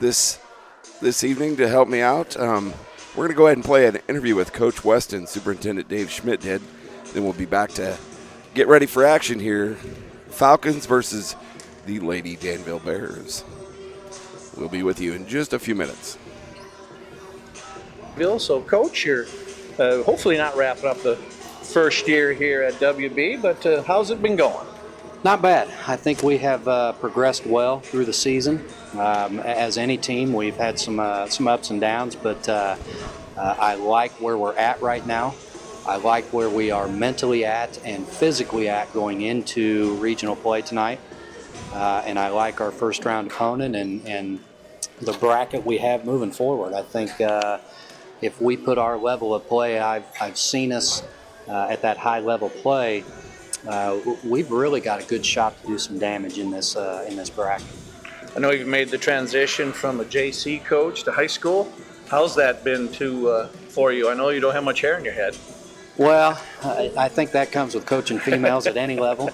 this evening to help me out. We're going to go ahead and play an interview with Coach Weston. Superintendent Dave Schmidt did. Then we'll be back to get ready for action here. Falcons versus the Lady Danville Bears. We'll be with you in just a few minutes. Bill, so Coach, you're hopefully not wrapping up the first year here at WB, but how's it been going? Not bad. I think we have progressed well through the season. As any team, we've had some ups and downs, but I like where we're at right now. I like where we are mentally at and physically at going into regional play tonight. And I like our first round opponent and the bracket we have moving forward. I think if we put our level of play, I've seen us at that high level play, we've really got a good shot to do some damage in this bracket. I know you've made the transition from a JC coach to high school. How's that been for you? I know you don't have much hair in your head. Well, I think that comes with coaching females at any level.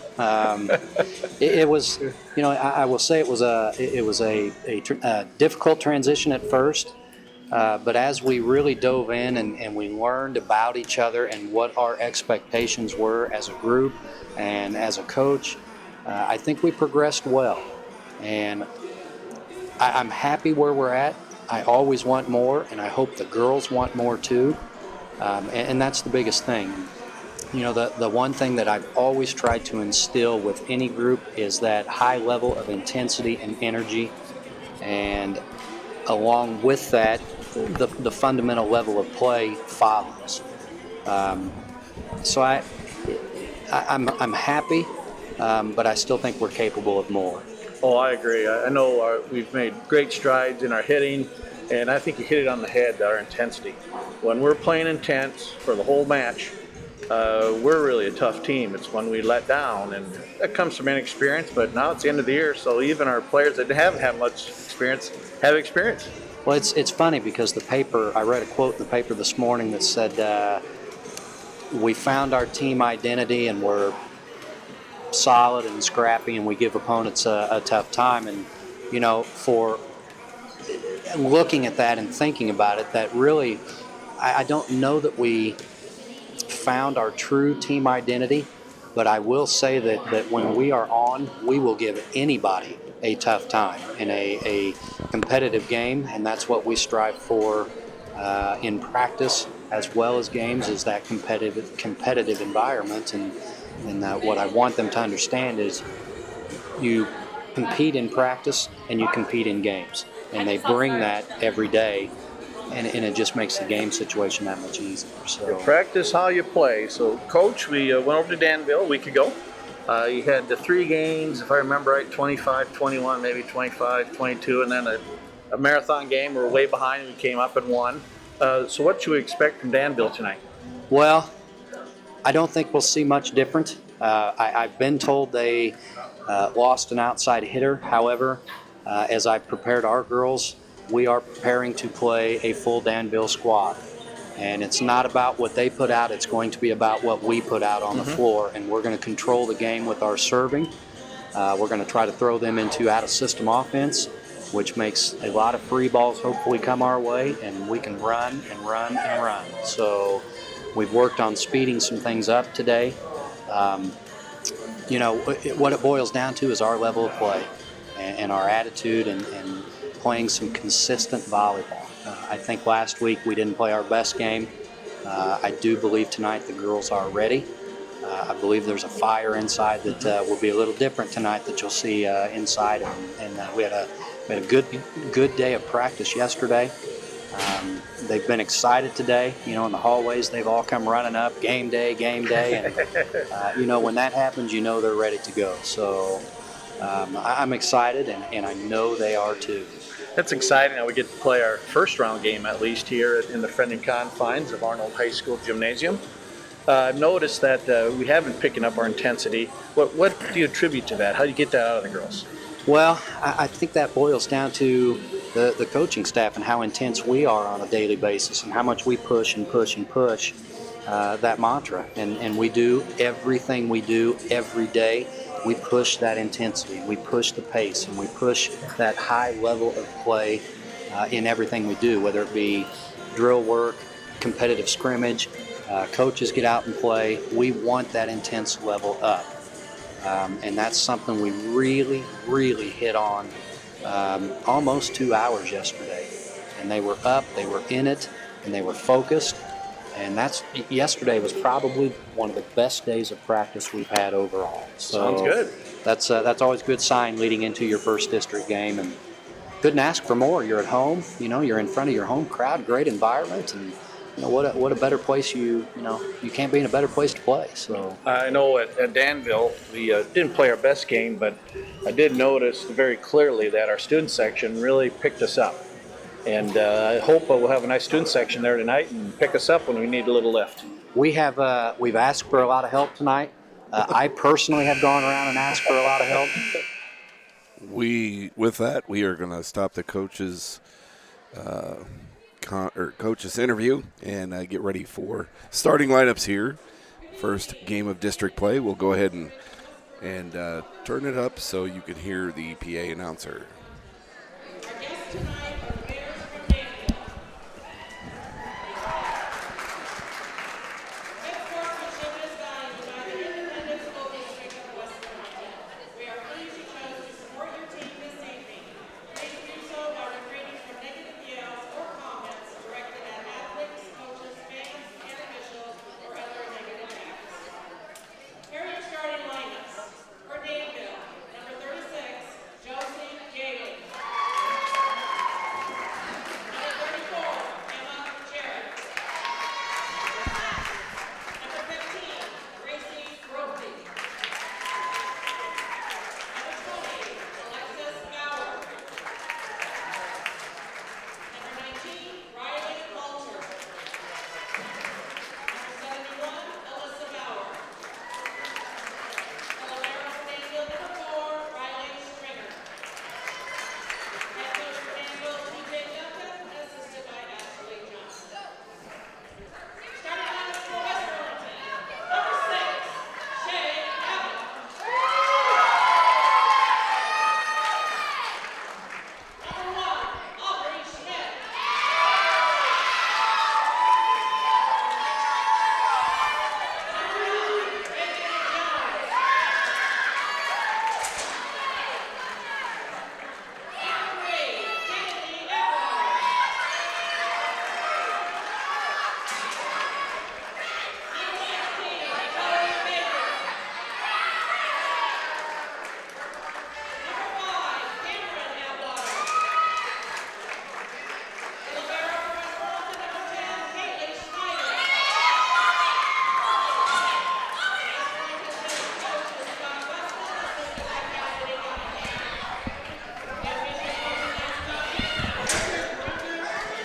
It was, I will say it was a difficult transition at first, but as we really dove in and we learned about each other and what our expectations were as a group and as a coach, I think we progressed well. And I'm happy where we're at. I always want more, and I hope the girls want more too. And that's the biggest thing. The one thing that I've always tried to instill with any group is that high level of intensity and energy, and along with that, the fundamental level of play follows. So I'm happy, but I still think we're capable of more. Oh, I agree. I know we've made great strides in our hitting, and I think you hit it on the head, our intensity. When we're playing intense for the whole match, we're really a tough team. It's when we let down, and that comes from inexperience, but now it's the end of the year, so even our players that haven't had much experience have experience. Well, it's funny because I read a quote in the paper this morning that said, we found our team identity and we're solid and scrappy and we give opponents a tough time. And, for looking at that and thinking about it, that really, I don't know that we found our true team identity, but I will say that when we are on, we will give anybody a tough time in a competitive game, and that's what we strive for in practice as well as games, is that competitive environment. And what I want them to understand is you compete in practice and you compete in games, and they bring that every day, and it just makes the game situation that much easier. So you practice how you play. So, Coach, we went over to Danville a week ago. You had the 3 games, if I remember right, 25, 21, maybe 25, 22, and then a marathon game. We were way behind and we came up and won. So what should we expect from Danville tonight? Well, I don't think we'll see much different. I've been told they lost an outside hitter. However, as I prepared our girls, we are preparing to play a full Danville squad. And it's not about what they put out, it's going to be about what we put out on the floor. And we're going to control the game with our serving. We're going to try to throw them into out-of-system offense, which makes a lot of free balls hopefully come our way, and we can run and run and run. So we've worked on speeding some things up today. What it boils down to is our level of play and our attitude and playing some consistent volleyball. I think last week we didn't play our best game. I do believe tonight the girls are ready. I believe there's a fire inside that will be a little different tonight that you'll see inside. And we had a good day of practice yesterday. They've been excited today. In the hallways they've all come running up, game day. And, when that happens, they're ready to go. So I'm excited, and I know they are too. That's exciting. Now we get to play our first round game, at least here in the friendly confines of Arnold High School Gymnasium. I've noticed that we have been picking up our intensity. What do you attribute to that? How do you get that out of the girls? Well, I think that boils down to the coaching staff and how intense we are on a daily basis and how much we push and push and push that mantra. And we do everything we do every day we push that intensity, we push the pace, and we push that high level of play in everything we do, whether it be drill work, competitive scrimmage, coaches get out and play. We want that intense level up. And that's something we really, really hit on almost 2 hours yesterday. And they were up, they were in it, and they were focused. And yesterday was probably one of the best days of practice we've had overall. So Sounds good. That's always a good sign leading into your first district game, and couldn't ask for more. You're at home, you're in front of your home crowd, great environment, and what a better place. You can't be in a better place to play. So I know at Danville we didn't play our best game, but I did notice very clearly that our student section really picked us up. And I hope we'll have a nice student section there tonight and pick us up when we need a little lift. we've asked for a lot of help tonight. I personally have gone around and asked for a lot of help. With that, we are going to stop the coaches' coaches interview and get ready for starting lineups here. First game of district play. We'll go ahead and turn it up so you can hear the PA announcer.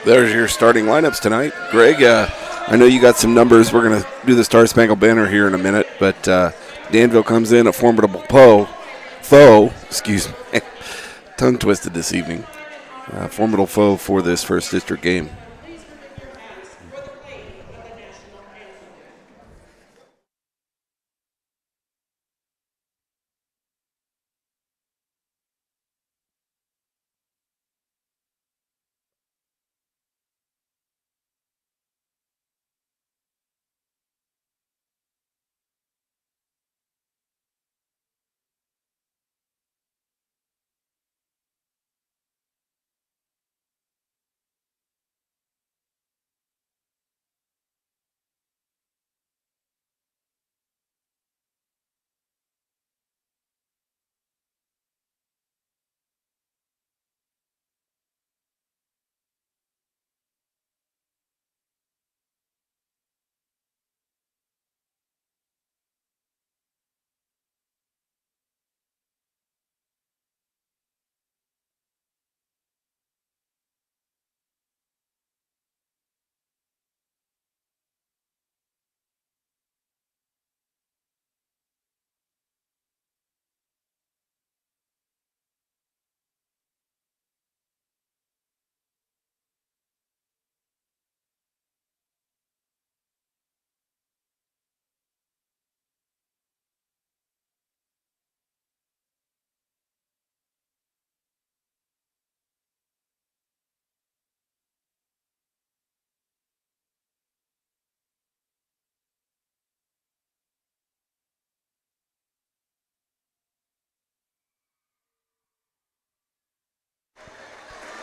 There's your starting lineups tonight. Greg, I know you got some numbers. We're going to do the Star Spangled Banner here in a minute, but Danville comes in a formidable foe, excuse me, tongue twisted this evening. Formidable foe for this first district game.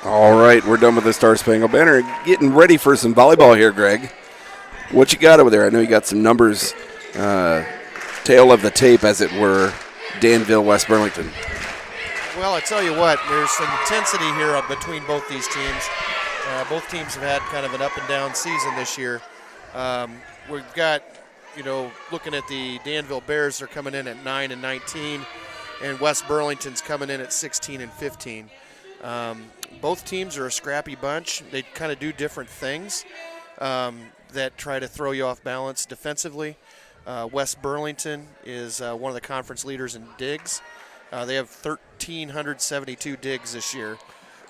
All right, we're done with the Star Spangled Banner. Getting ready for some volleyball here, Greg. What you got over there? I know you got some numbers, tail of the tape, as it were, Danville, West Burlington. Well, I tell you what, there's some intensity here between both these teams. Both teams have had kind of an up and down season this year. We've got, looking at the Danville Bears, they're coming in at 9-19, and West Burlington's coming in at 16-15. Both teams are a scrappy bunch. They kind of do different things that try to throw you off balance defensively. West Burlington is one of the conference leaders in digs. They have 1,372 digs this year,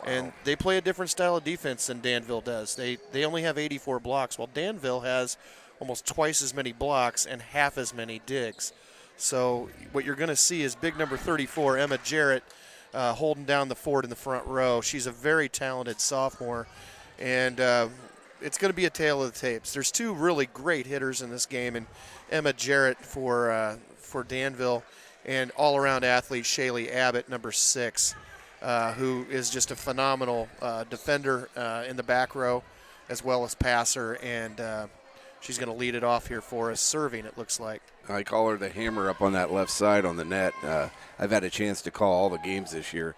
and they play a different style of defense than Danville does. They only have 84 blocks, while Danville has almost twice as many blocks and half as many digs. So what you're going to see is big number 34, Emma Jarrett, holding down the fort in the front row. She's a very talented sophomore, and it's going to be a tale of the tapes. There's two really great hitters in this game, and Emma Jarrett for Danville, and all-around athlete Shaylee Abbott, number 6, who is just a phenomenal defender in the back row as well as passer, and she's going to lead it off here for us, serving, it looks like. I call her the hammer up on that left side on the net. I've had a chance to call all the games this year.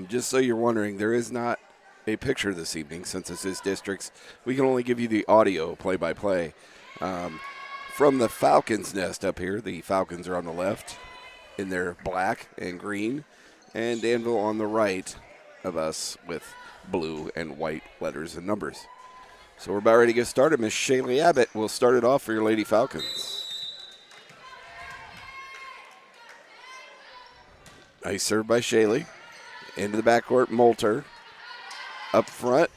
Just so you're wondering, there is not a picture this evening since this is districts. We can only give you the audio play-by-play. From the Falcons' nest up here, the Falcons are on the left in their black and green, and Danville on the right of us with blue and white letters and numbers. So we're about ready to get started. Miss Shaylee Abbott will start it off for your Lady Falcons. Nice serve by Shaylee. Into the backcourt, Moulter. Up front.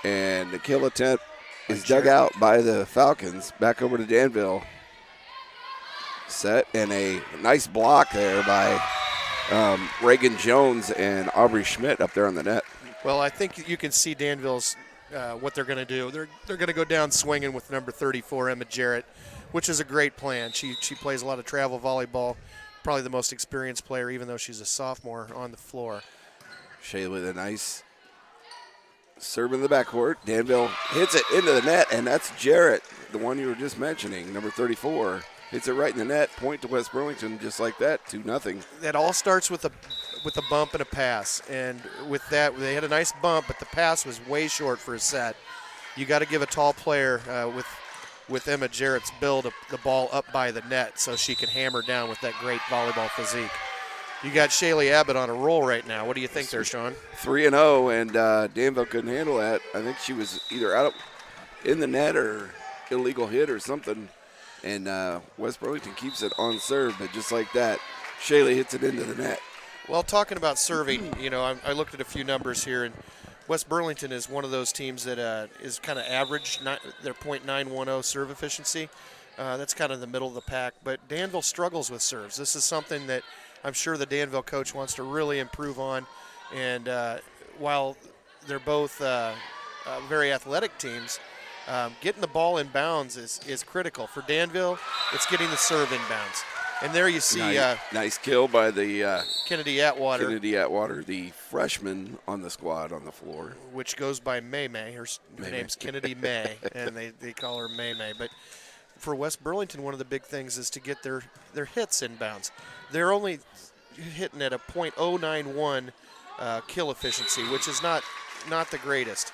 And the kill attempt is dug out by the Falcons. Back over to Danville. Set, and a nice block there by Reagan Jones and Aubrey Schmidt up there on the net. Well, I think you can see Danville's what they're going to do. They're going to go down swinging with number 34, Emma Jarrett, which is a great plan. She plays a lot of travel volleyball, probably the most experienced player, even though she's a sophomore on the floor. Shaylee with a nice serve in the backcourt. Danville hits it into the net, and that's Jarrett, the one you were just mentioning, number 34. Hits it right in the net, point to West Burlington just like that, 2-0. That all starts with a bump and a pass, and with that, they had a nice bump, but the pass was way short for a set. You got to give a tall player with Emma Jarrett's build the ball up by the net so she can hammer down with that great volleyball physique. You got Shaylee Abbott on a roll right now. What do you think there, Sean? 3-0, and Danville couldn't handle that. I think she was either out in the net or illegal hit or something. And West Burlington keeps it on serve, but just like that, Shaylee hits it into the net. Well, talking about serving, I looked at a few numbers here, and West Burlington is one of those teams that is kind of average. Their .910 serve efficiency. That's kind of the middle of the pack. But Danville struggles with serves. This is something that I'm sure the Danville coach wants to really improve on. And while they're both very athletic teams, getting the ball in bounds is critical. For Danville, it's getting the serve in bounds. And there you see nice kill by the Kennedy Atwater. Kennedy Atwater, the freshman on the squad on the floor. Which goes by May May. Her name's Kennedy May, and they call her May May. But for West Burlington, one of the big things is to get their hits in bounds. They're only hitting at a .091 kill efficiency, which is not the greatest.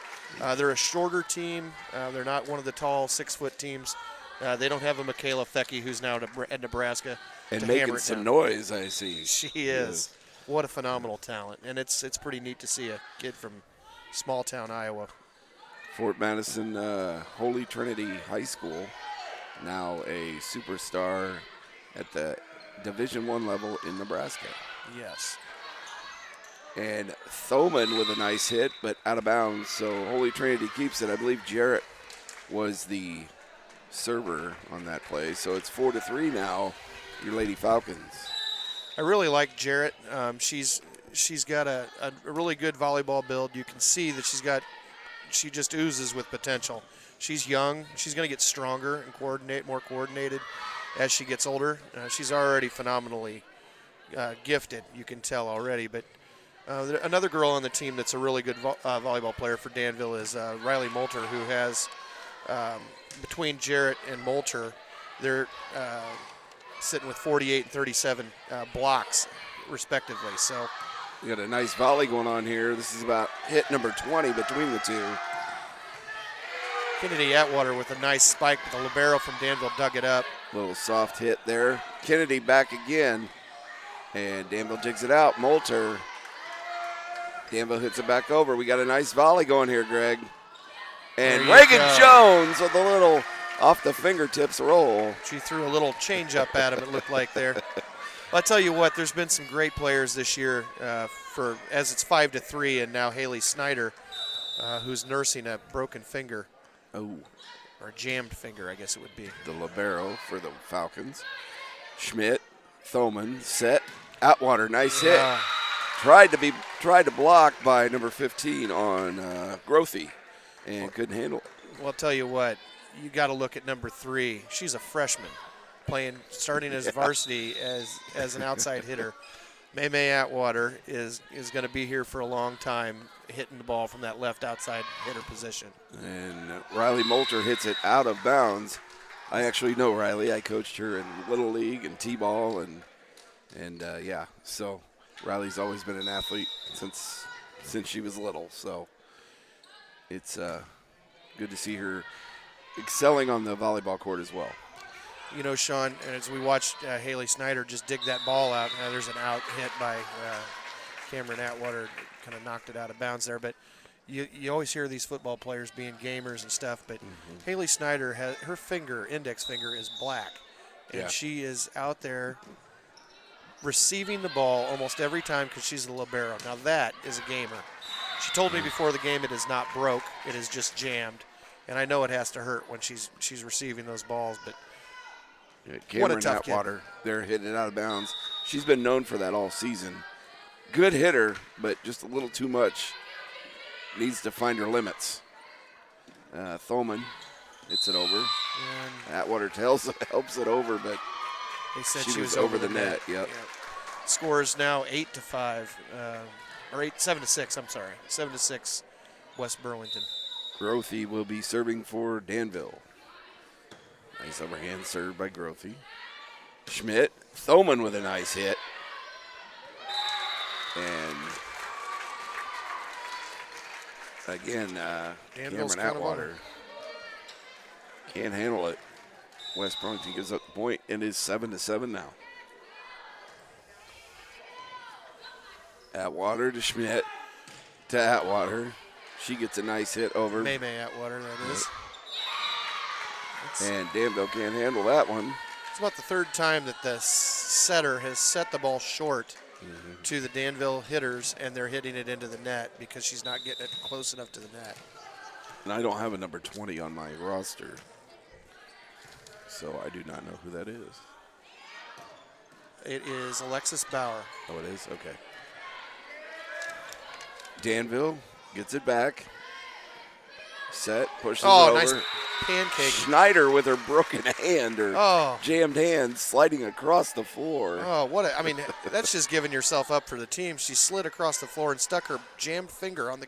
They're a shorter team. They're not one of the tall 6-foot teams. They don't have a Michaela Fecky, who's now at Nebraska. And making some noise, I see. She is. What a phenomenal talent. And it's pretty neat to see a kid from small town Iowa. Fort Madison Holy Trinity High School, now a superstar at the Division I level in Nebraska. Yes. And Thoman with a nice hit, but out of bounds. So Holy Trinity keeps it. I believe Jarrett was the server on that play. So it's 4-3 now, your Lady Falcons. I really like Jarrett. She's got a really good volleyball build. You can see that she just oozes with potential. She's young. She's going to get stronger and more coordinated as she gets older. She's already phenomenally gifted, you can tell already. But Another girl on the team that's a really good volleyball player for Danville is Riley Moulter, who has, between Jarrett and Moulter, they're sitting with 48 and 37 blocks, respectively. So We got a nice volley going on here. This is about hit number 20 between the two. Kennedy Atwater with a nice spike, but the libero from Danville dug it up. Little soft hit there. Kennedy back again, and Danville digs it out. Moulter. Danville hits it back over. We got a nice volley going here, Greg. And Reagan Jones with a little off the fingertips roll. She threw a little change up at him, it looked like there. I'll tell you what, there's been some great players this year as it's 5-3, and now Haley Snyder, who's nursing a broken finger. Oh. Or a jammed finger, I guess it would be. The libero for the Falcons. Schmidt, Thoman, set. Atwater, nice hit. Tried to block by number 15 on Grothy, and couldn't handle it. Well, I'll tell you what, you got to look at number 3. She's a freshman, starting as varsity as an outside hitter. May Atwater is going to be here for a long time, hitting the ball from that left outside hitter position. And Riley Moulter hits it out of bounds. I actually know Riley. I coached her in Little League and T-ball, and yeah, so Riley's always been an athlete since she was little. So it's good to see her excelling on the volleyball court as well. You know, Sean, as we watched Haley Snyder just dig that ball out, there's an out hit by Cameron Atwater, kind of knocked it out of bounds there. But you always hear these football players being gamers and stuff, but Haley Snyder, her index finger is black, and she is out there receiving the ball almost every time because she's a libero. Now that is a gamer. She told me before the game it is not broke, it is just jammed, and I know it has to hurt when she's receiving those balls, but Cameron what a tough Atwater, they're hitting it out of bounds. She's been known for that all season. Good hitter, but just a little too much. Needs to find her limits. Thoman hits it over. And Atwater helps it over, but they said she was over the net. Yep. Score is now 8-5, or 7-6. I'm sorry, 7-6. West Burlington. Grothy will be serving for Danville. Nice overhand serve by Grothy. Schmidt, Thoman with a nice hit. And again, Cameron Atwater can't handle it. West Burlington gives up the point and is 7-7 now. Atwater to Schmidt to Atwater. She gets a nice hit over. May Atwater, that is. And Danville can't handle that one. It's about the third time that the setter has set the ball short to the Danville hitters, and they're hitting it into the net because she's not getting it close enough to the net. And I don't have a number 20 on my roster, so I do not know who that is. It is Alexis Bauer. Oh, it is? Okay. Danville gets it back. Set, pushes it over. Nice pancake. Schneider with her broken hand or jammed hand sliding across the floor. That's just giving yourself up for the team. She slid across the floor and stuck her jammed finger on the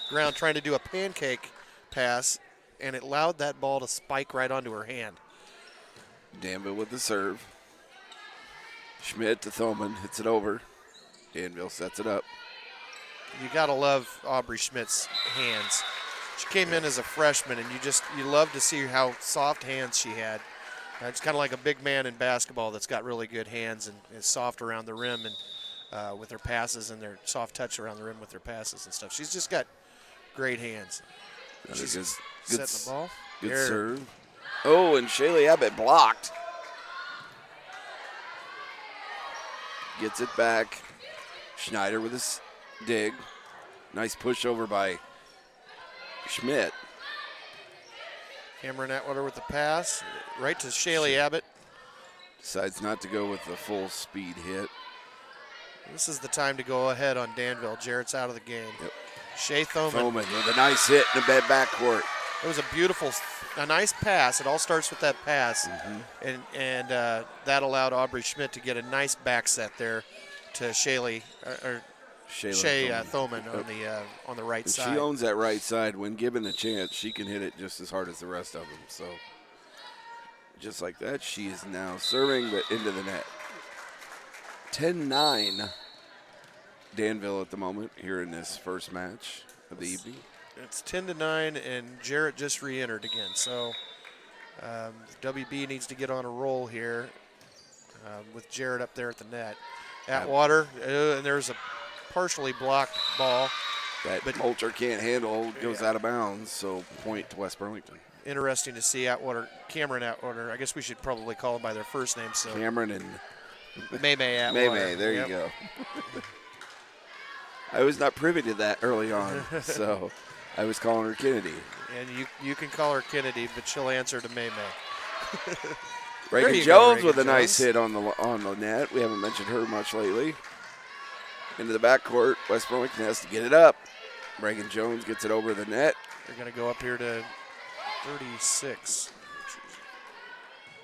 ground trying to do a pancake pass, and it allowed that ball to spike right onto her hand. Danville with the serve. Schmidt to Thoman, hits it over. Danville sets it up. You got to love Aubrey Schmidt's hands. She came in as a freshman, and you love to see how soft hands she had. It's kind of like a big man in basketball that's got really good hands and is soft around the rim and with her passes and their soft touch around the rim with her passes and stuff. She's just got great hands. She's setting the ball. Good serve. Oh, and Shaylee Abbott blocked. Gets it back. Schneider with his dig. Nice push over by Schmidt. Cameron Atwater with the pass, right to Shaylee Abbott. Decides not to go with the full speed hit. This is the time to go ahead on Danville. Jarrett's out of the game. Yep. Shea Thoman with a nice hit in the backcourt. It was a nice pass. It all starts with that pass, and that allowed Aubrey Schmidt to get a nice back set there to Shaylee Shea Thoman on the right And side. she owns that right side. When given a chance, she can hit it just as hard as the rest of them. So just like that, she is now serving, but into the net. 10-9 Danville at the moment here in this first match of the evening. It's 10-9, and Jarrett just re-entered again. So WB needs to get on a roll here with Jarrett up there at the net. Atwater, and there's a partially blocked ball. That Moulter can't handle, goes out of bounds, so point to West Burlington. Interesting to see Cameron Atwater. I guess we should probably call them by their first names. So Cameron and May Atwater. May, there you go. I was not privy to that early on, so I was calling her Kennedy. And you can call her Kennedy, but she'll answer to May. Reagan Jones with a nice hit on the net. We haven't mentioned her much lately. Into the backcourt, West Burlington has to get it up. Reagan Jones gets it over the net. They're going to go up here to 36.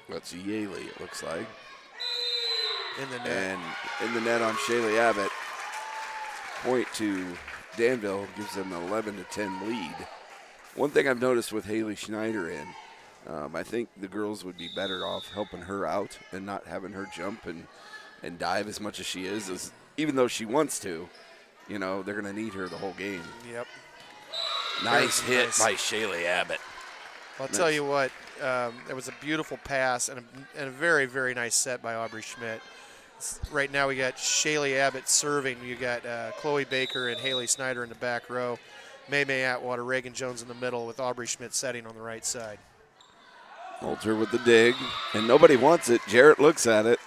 That's Yaley, it looks like. In the net. And in the net on Shaylee Abbott. Point to Danville, gives them an 11-10 lead. One thing I've noticed with Haley Schneider I think the girls would be better off helping her out and not having her jump and dive as much as she is, even though she wants to. You know, they're going to need her the whole game. Yep. Nice hit by Shaylee Abbott. I'll tell you what, it was a beautiful pass and a very, very nice set by Aubrey Schmidt. Right now we got Shaylee Abbott serving. You got Chloe Baker and Haley Snyder in the back row. May Atwater, Reagan Jones in the middle with Aubrey Schmidt setting on the right side. Moulter with the dig, and nobody wants it. Jarrett looks at it.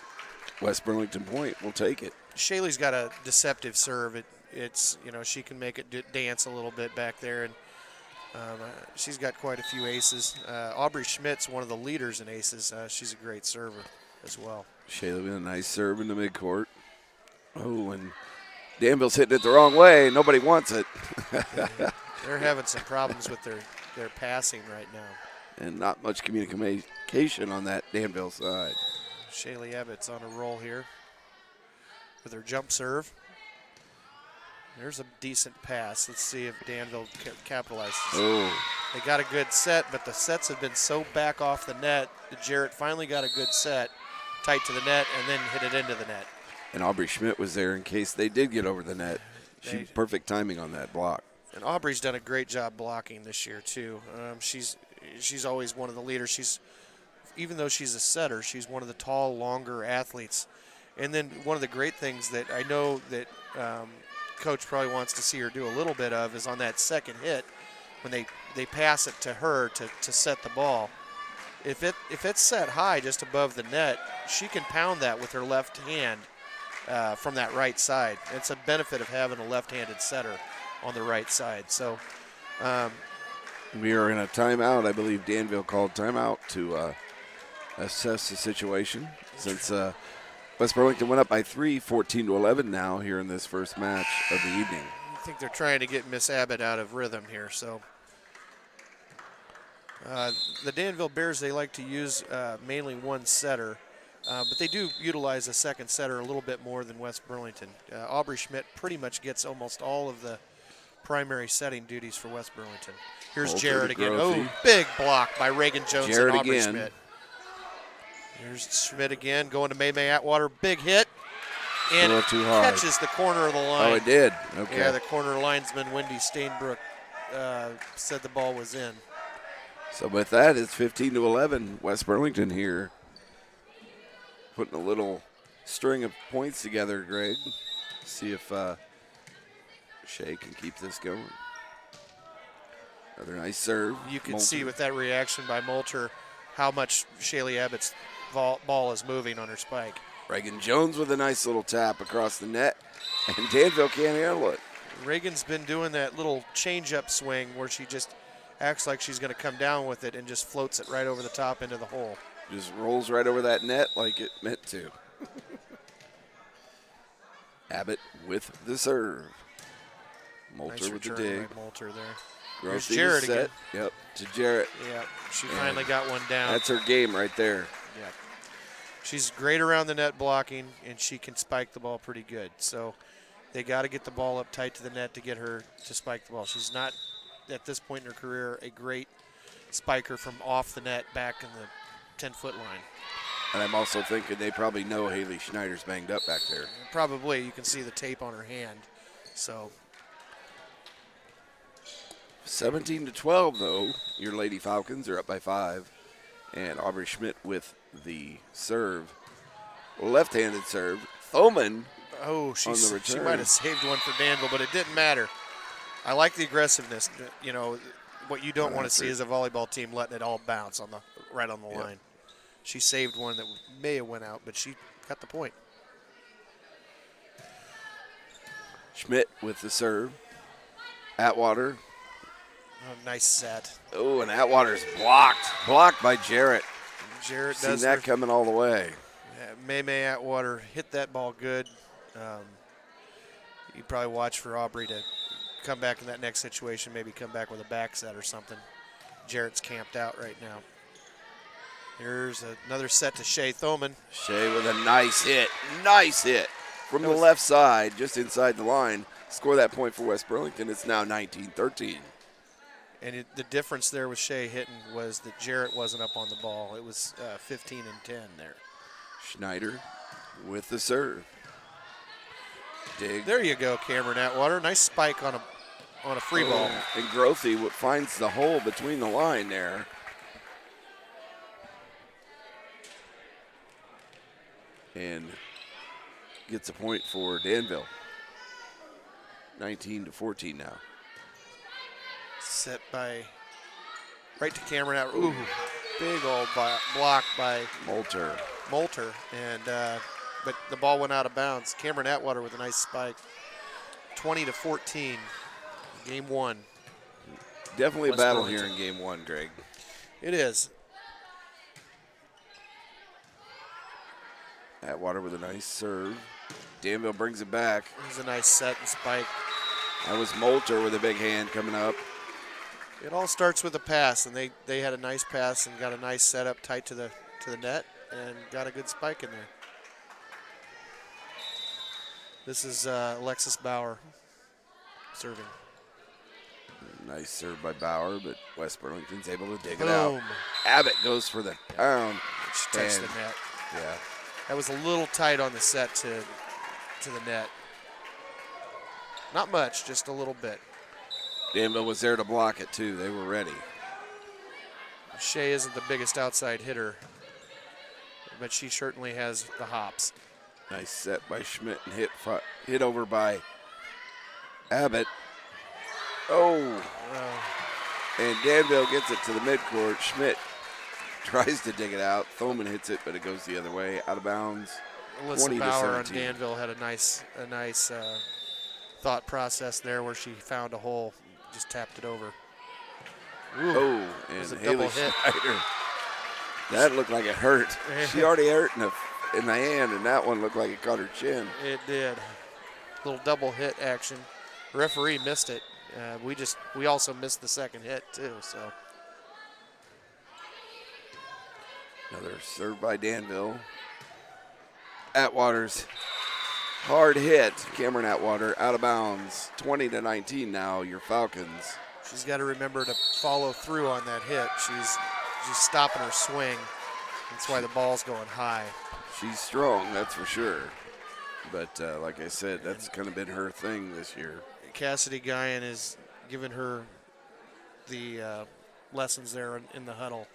West Burlington point will take it. Shaylee's got a deceptive serve. It's she can make it dance a little bit back there, and she's got quite a few aces. Aubrey Schmidt's one of the leaders in aces. She's a great server as well. Shaylee with a nice serve in the midcourt. Oh, and Danville's hitting it the wrong way. Nobody wants it. They're having some problems with their passing right now. And not much communication on that Danville side. Shaylee Abbott's on a roll here with her jump serve. There's a decent pass. Let's see if Danville capitalizes. Oh. They got a good set, but the sets have been so back off the net that Jarrett finally got a good set, tight to the net, and then hit it into the net. And Aubrey Schmidt was there in case they did get over the net. Perfect timing on that block. And Aubrey's done a great job blocking this year, too. She's always one of the leaders. Even though she's a setter, she's one of the tall, longer athletes. And then one of the great things that I know that Coach probably wants to see her do a little bit of is on that second hit, when they pass it to her to set the ball. If it's set high just above the net, she can pound that with her left hand from that right side. It's a benefit of having a left-handed setter on the right side. So we are in a timeout. I believe Danville called timeout to assess the situation since West Burlington went up by 3, 14-11 now here in this first match of the evening. I think they're trying to get Miss Abbott out of rhythm here. So the Danville Bears, they like to use mainly one setter, but they do utilize a second setter a little bit more than West Burlington. Aubrey Schmidt pretty much gets almost all of the primary setting duties for West Burlington. Here's Jarrett again. Oh, big block by Reagan Jones and Aubrey Schmidt. Here's Schmidt again, going to May Atwater. Big hit. And it catches the corner of the line. Oh, it did? Okay. Yeah, the corner linesman, Wendy Stainbrook, said the ball was in. So with that, it's 15-11. West Burlington here putting a little string of points together, Greg. See if Shea can keep this going. Another nice serve. You can see with that reaction by Moulter how much Shaylee Abbott's ball is moving on her spike. Reagan Jones with a nice little tap across the net, and Danville can't handle it. Reagan's been doing that little change-up swing where she just acts like she's going to come down with it and just floats it right over the top into the hole. Just rolls right over that net like it meant to. Abbott with the serve. Moulter nice with the dig. Moulter there. Here's Jarrett again. Yep, to Jarrett. Yeah, she finally got one down. That's her game right there. Yeah. She's great around the net blocking, and she can spike the ball pretty good. So They got to get the ball up tight to the net to get her to spike the ball. She's not, at this point in her career, a great spiker from off the net back in the 10-foot line. And I'm also thinking they probably know Haley Schneider's banged up back there. Probably. You can see the tape on her hand. So 17-12, though. Your Lady Falcons are up by 5. And Aubrey Schmidt with the serve. Left-handed serve. Thoman Oh, on the return. she might have saved one for Danville, but it didn't matter. I like the aggressiveness. You know, what you don't want to see is a volleyball team letting it all bounce on the right on the line. She saved one that may have went out, but she got the point. Schmidt with the serve. Atwater. Oh, nice set. Oh, and Atwater's blocked. Blocked by Jarrett. Jarrett Seen does that coming all the way. Yeah, May Atwater hit that ball good. You probably watch for Aubrey to come back in that next situation, maybe come back with a back set or something. Jarrett's camped out right now. Here's another set to Shea Thoman. Shea with a nice hit. Nice hit. From the left side, just inside the line. Score that point for West Burlington. It's now 19-13. And the difference there with Shea hitting was that Jarrett wasn't up on the ball. It was 15-10 there. Schneider with the serve. Dig. There you go, Cameron Atwater. Nice spike on a free ball. And Grothy finds the hole between the line there. And gets a point for Danville. 19-14 now. Set by right to Cameron Atwater. Ooh, big old block by Moulter. And but the ball went out of bounds. Cameron Atwater with a nice spike. 20-14, game 1. Definitely a West battle Burlington. here in game 1, Greg. It is. Atwater with a nice serve. Danville brings it back. It was a nice set and spike. That was Moulter with a big hand coming up. It all starts with a pass, and they had a nice pass and got a nice setup tight to the net and got a good spike in there. This is Alexis Bauer serving. Nice serve by Bauer, but West Burlington's able to dig it Boom. out. Abbott goes for the pound. She touched the net. Yeah. That was a little tight on the set to the net. Not much, just a little bit. Danville was there to block it, too. They were ready. Shea isn't the biggest outside hitter, but she certainly has the hops. Nice set by Schmidt and hit over by Abbott. Oh. And Danville gets it to the midcourt. Schmidt tries to dig it out. Thoman hits it, but it goes the other way, out of bounds. Alyssa Bauer on Danville had a nice thought process there where she found a hole, just tapped it over. Ooh, oh, and Haley Schneider. That looked like it hurt. She already hurt in the hand, and that one looked like it caught her chin. It did. Little double hit action. The referee missed it. We also missed the second hit too. So another serve by Danville. Atwater's hard hit. Cameron Atwater out of bounds. 20-19 now. Your Falcons. She's got to remember to follow through on that hit. She's stopping her swing. That's why the ball's going high. She's strong, that's for sure. But like I said, that's kind of been her thing this year. Cassidy Guyan is giving her the lessons there in the huddle,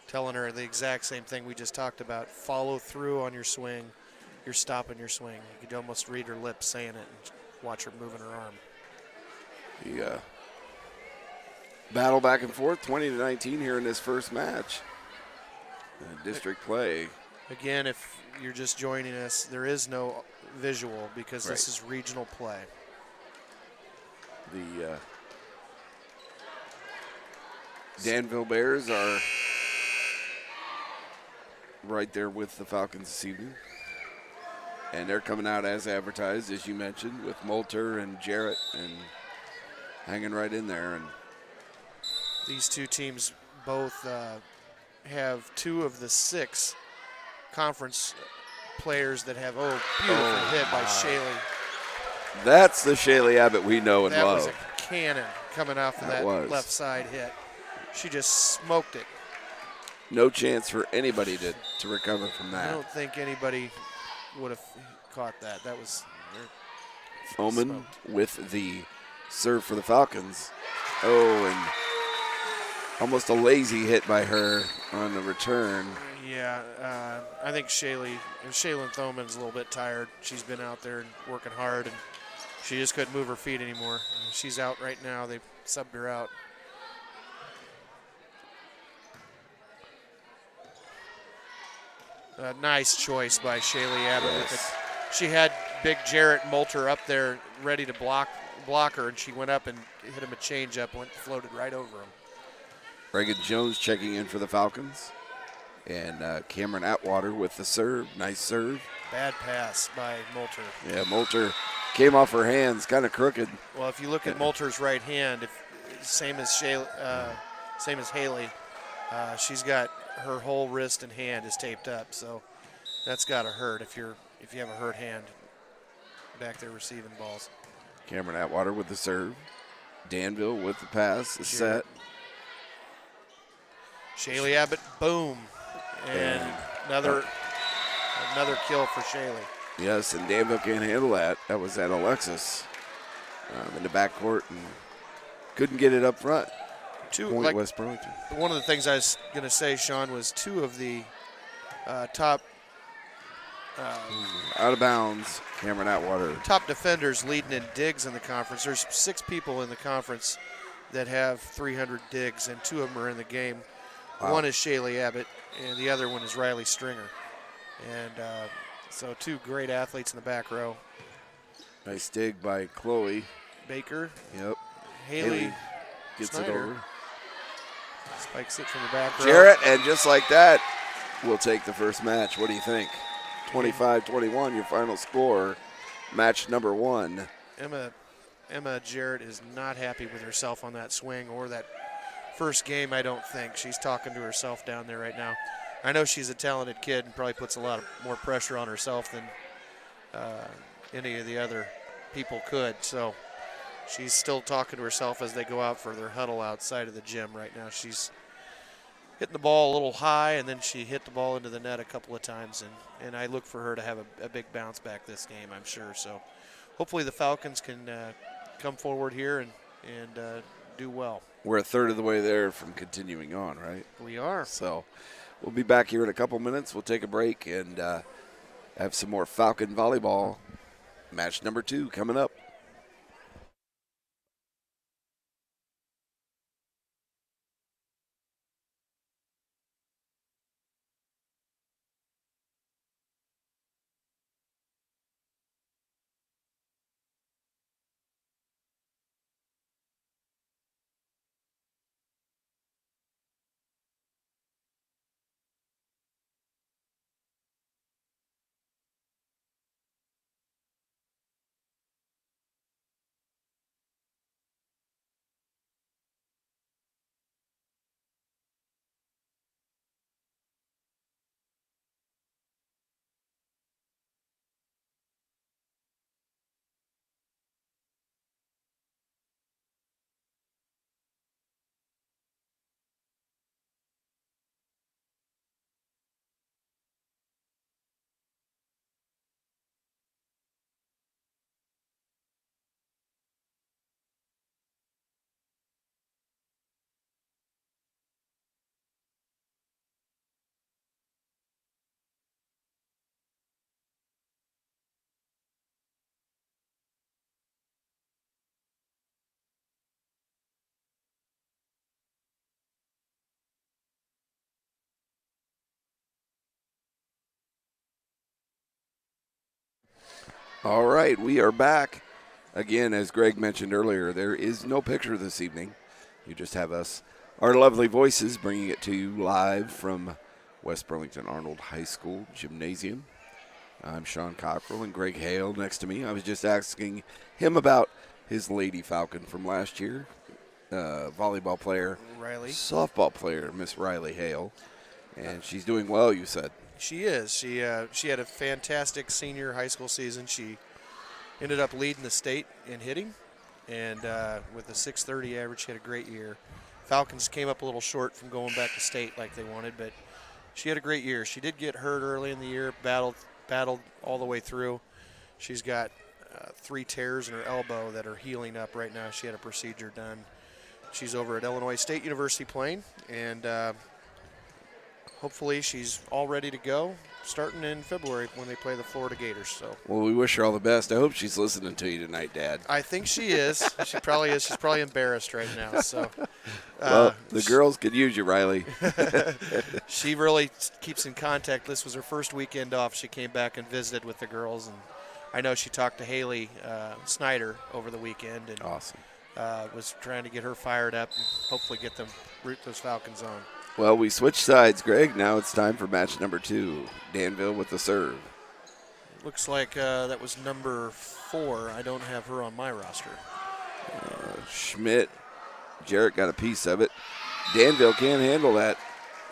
telling her the exact same thing we just talked about. Follow through on your swing. You're stopping your swing. You could almost read her lips saying it and watch her moving her arm. The battle back and forth, 20-19 here in this first match. District play. Again, if you're just joining us, there is no visual because this is regional play. The Danville Bears are right there with the Falcons this evening. And they're coming out as advertised, as you mentioned, with Moulter and Jarrett and hanging right in there. And these two teams both have 2 of the 6 conference players that have, beautiful hit by Shaley. That's the Shaylee Abbott we know and That love. was a cannon coming off of that was. left side hit. She just smoked it. No chance for anybody to recover from I that. don't think anybody would have caught that. That was Omen smoked. with the serve for the Falcons. Oh, and almost a lazy hit by her on the return. Yeah, I think Shaylin Thoman's a little bit tired. She's been out there and working hard, and she just couldn't move her feet anymore. She's out right now. They subbed her out. Nice choice by Shaylee Abbott. Yes. She had big Jarrett Moulter up there ready to block her, and she went up and hit him a change-up, floated right over him. Reagan Jones checking in for the Falcons. And Cameron Atwater with the serve. Nice serve. Bad pass by Moulter. Yeah, Moulter came off her hands, kind of crooked. Well, if you look at Moulter's right hand, same as Haley, she's got her whole wrist and hand is taped up, so that's got to hurt if you have a hurt hand back there receiving balls. Cameron Atwater with the serve. Danville with the pass, the set. Shaylee Abbott, boom. And another kill for Shaylee. Yes, and Danville can't handle that. That was at Alexis in the backcourt and couldn't get it up front. West Burlington. One of the things I was going to say, Sean, was two of the top out of bounds, Cameron Atwater. top defenders leading in digs in the conference. There's 6 people in the conference that have 300 digs, and 2 of them are in the game. Wow. One is Shaylee Abbott, and the other one is Riley Stringer. And so 2 great athletes in the back row. Nice dig by Chloe. Baker. Yep. Haley gets Snyder. it over. Spikes it from the back row. Jarrett, and just like that, we'll take the first match. What do you think? 25-21, your final score. Match number 1. Emma Jarrett is not happy with herself on that swing or that first game, I don't think. She's talking to herself down there right now. I know she's a talented kid and probably puts a lot more pressure on herself than any of the other people could. So she's still talking to herself as they go out for their huddle outside of the gym right now. She's hitting the ball a little high, and then she hit the ball into the net a couple of times, and I look for her to have a big bounce back this game, I'm sure. So hopefully the Falcons can come forward here and do well. We're a third of the way there from continuing on, right? We are. So we'll be back here in a couple minutes. We'll take a break and have some more Falcon volleyball. Match number 2 coming up. All right, we are back. Again, as Greg mentioned earlier, there is no picture this evening. You just have us, our lovely voices, bringing it to you live from West Burlington Arnold High School Gymnasium. I'm Sean Cockrell, and Greg Hale next to me. I was just asking him about his Lady Falcon from last year, volleyball player, Riley. softball player, Miss Riley Hale. And she's doing well, you said. She is. She had a fantastic senior high school season. She ended up leading the state in hitting, and with a 630 average, she had a great year. Falcons came up a little short from going back to state like they wanted, but she had a great year. She did get hurt early in the year, battled all the way through. She's got 3 tears in her elbow that are healing up right now. She had a procedure done. She's over at Illinois State University playing, and hopefully she's all ready to go starting in February when they play the Florida Gators. So, Well, we wish her all the best. I hope she's listening to you tonight, Dad. I think she is. She probably is. She's probably embarrassed right now. So, Well, the girls could use you, Riley. she really keeps in contact. This was her first weekend off. She came back and visited with the girls, and I know she talked to Haley Snyder over the weekend, and Awesome. was trying to get her fired up and hopefully get them root those Falcons on. Well, we switched sides, Greg. Now it's time for match number 2. Danville with the serve. Looks like that was number 4. I don't have her on my roster. Schmidt. Jarrett got a piece of it. Danville can't handle that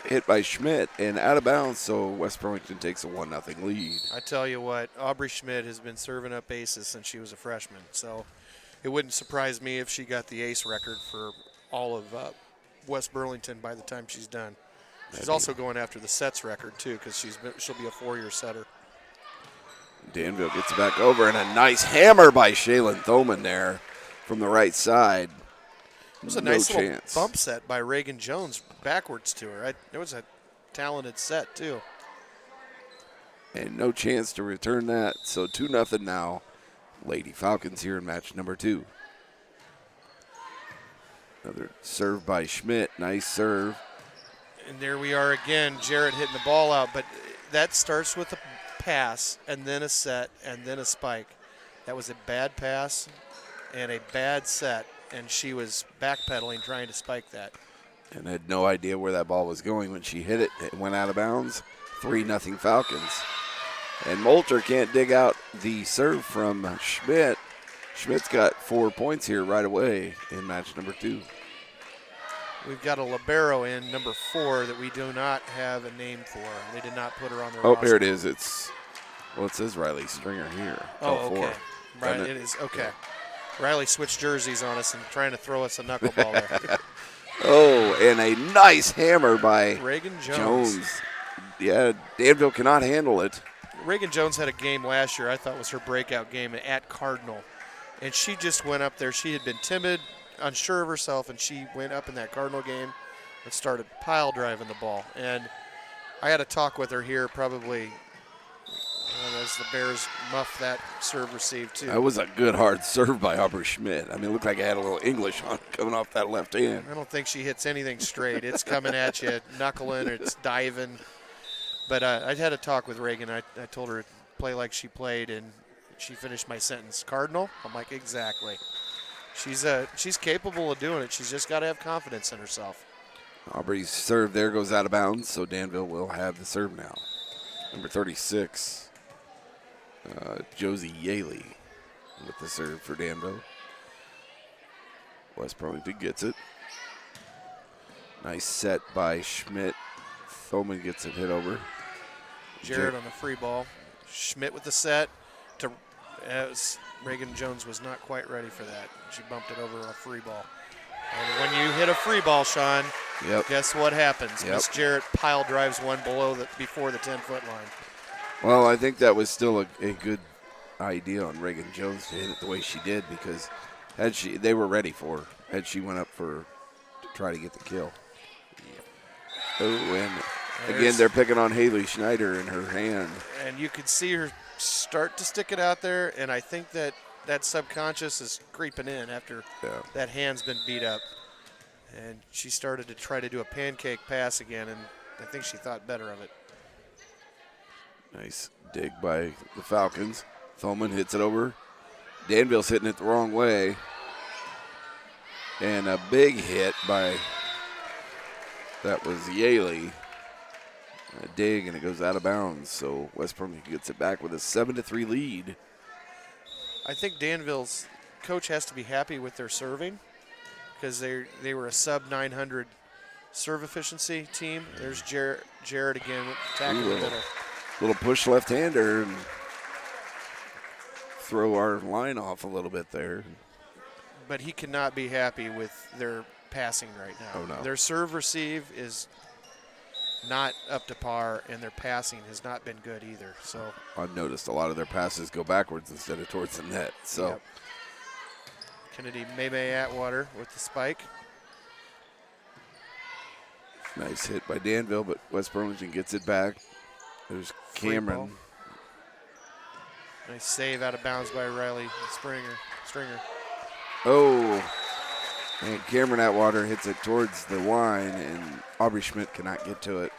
hit by Schmidt and out of bounds, so West Burlington takes a 1-0 lead. I tell you what, Aubrey Schmidt has been serving up aces since she was a freshman, so it wouldn't surprise me if she got the ace record for all of West Burlington by the time she's done. She's also going after the sets record, too, because she'll be a 4-year setter. Danville gets it back over, and a nice hammer by Shaylin Thoman there from the right side. It was a No nice chance. little bump set by Reagan Jones backwards to her. It was a talented set, too. And no chance to return that, so 2-0 now. Lady Falcons here in match number 2. Another serve by Schmidt. Nice serve. And there we are again, Jarrett hitting the ball out, but that starts with a pass and then a set and then a spike. That was a bad pass and a bad set, and she was backpedaling trying to spike that. And had no idea where that ball was going when she hit it. It went out of bounds. 3-0 Falcons. And Moulter can't dig out the serve from Schmidt. Schmidt's got 4 points here right away in match number 2. We've got a libero in number 4 that we do not have a name for. They did not put her on their Oh, roster. here it is. It says Riley Stringer here. Oh, okay. 4. Right, it is. Okay. Riley switched jerseys on us and trying to throw us a knuckleball there. Oh, and a nice hammer by Reagan Jones. Yeah, Danville cannot handle it. Reagan Jones had a game last year I thought was her breakout game at Cardinal. And she just went up there. She had been timid, unsure of herself, and she went up in that Cardinal game and started pile driving the ball. And I had a talk with her here probably as the Bears muffed that serve receive too. That was a good hard serve by Aubrey Schmidt. I mean, it looked like it had a little English on it coming off that left hand. I don't think she hits anything straight. It's coming at you, knuckling, or it's diving. But I had a talk with Reagan. I told her to play like she played, and she finished my sentence. Cardinal? I'm like, exactly. She's capable of doing it. She's just got to have confidence in herself. Aubrey's serve there goes out of bounds, so Danville will have the serve now. Number 36, Josie Yaley with the serve for Danville. West Burlington gets it. Nice set by Schmidt. Thoman gets it hit over. Jarrett on the free ball. Schmidt with the set. As Reagan Jones was not quite ready for that. She bumped it over a free ball. And when you hit a free ball, Sean, guess what happens? Miss Jarrett pile drives one before the 10-foot line. Well, I think that was still a good idea on Reagan Jones to hit it the way she did, because they were ready for her. Had she went up to try to get the kill. Oh, and again, they're picking on Haley Schneider in her hand. And you could see her start to stick it out there, and I think that subconscious is creeping in after that hand's been beat up. And she started to try to do a pancake pass again, and I think she thought better of it. Nice dig by the Falcons. Thoman hits it over. Danville's hitting it the wrong way. And a big hit by, that was Yaley. A dig, and it goes out of bounds. So West Burlington gets it back with a 7-3 lead. I think Danville's coach has to be happy with their serving, because they were a sub-900 serve efficiency team. There's Jarrett again, attacking the middle. Little push left-hander, and throw our line off a little bit there. But he cannot be happy with their passing right now. Oh, no. Their serve receive is not up to par, and their passing has not been good either. So I've noticed a lot of their passes go backwards instead of towards the net. So yep. Kennedy Maymay Atwater with the spike. nice hit by Danville, but West Burlington gets it back. There's Free Cameron. ball. Nice save out of bounds by Riley Stringer. Oh, and Cameron Atwater hits it towards the line, and Aubrey Schmidt cannot get to it.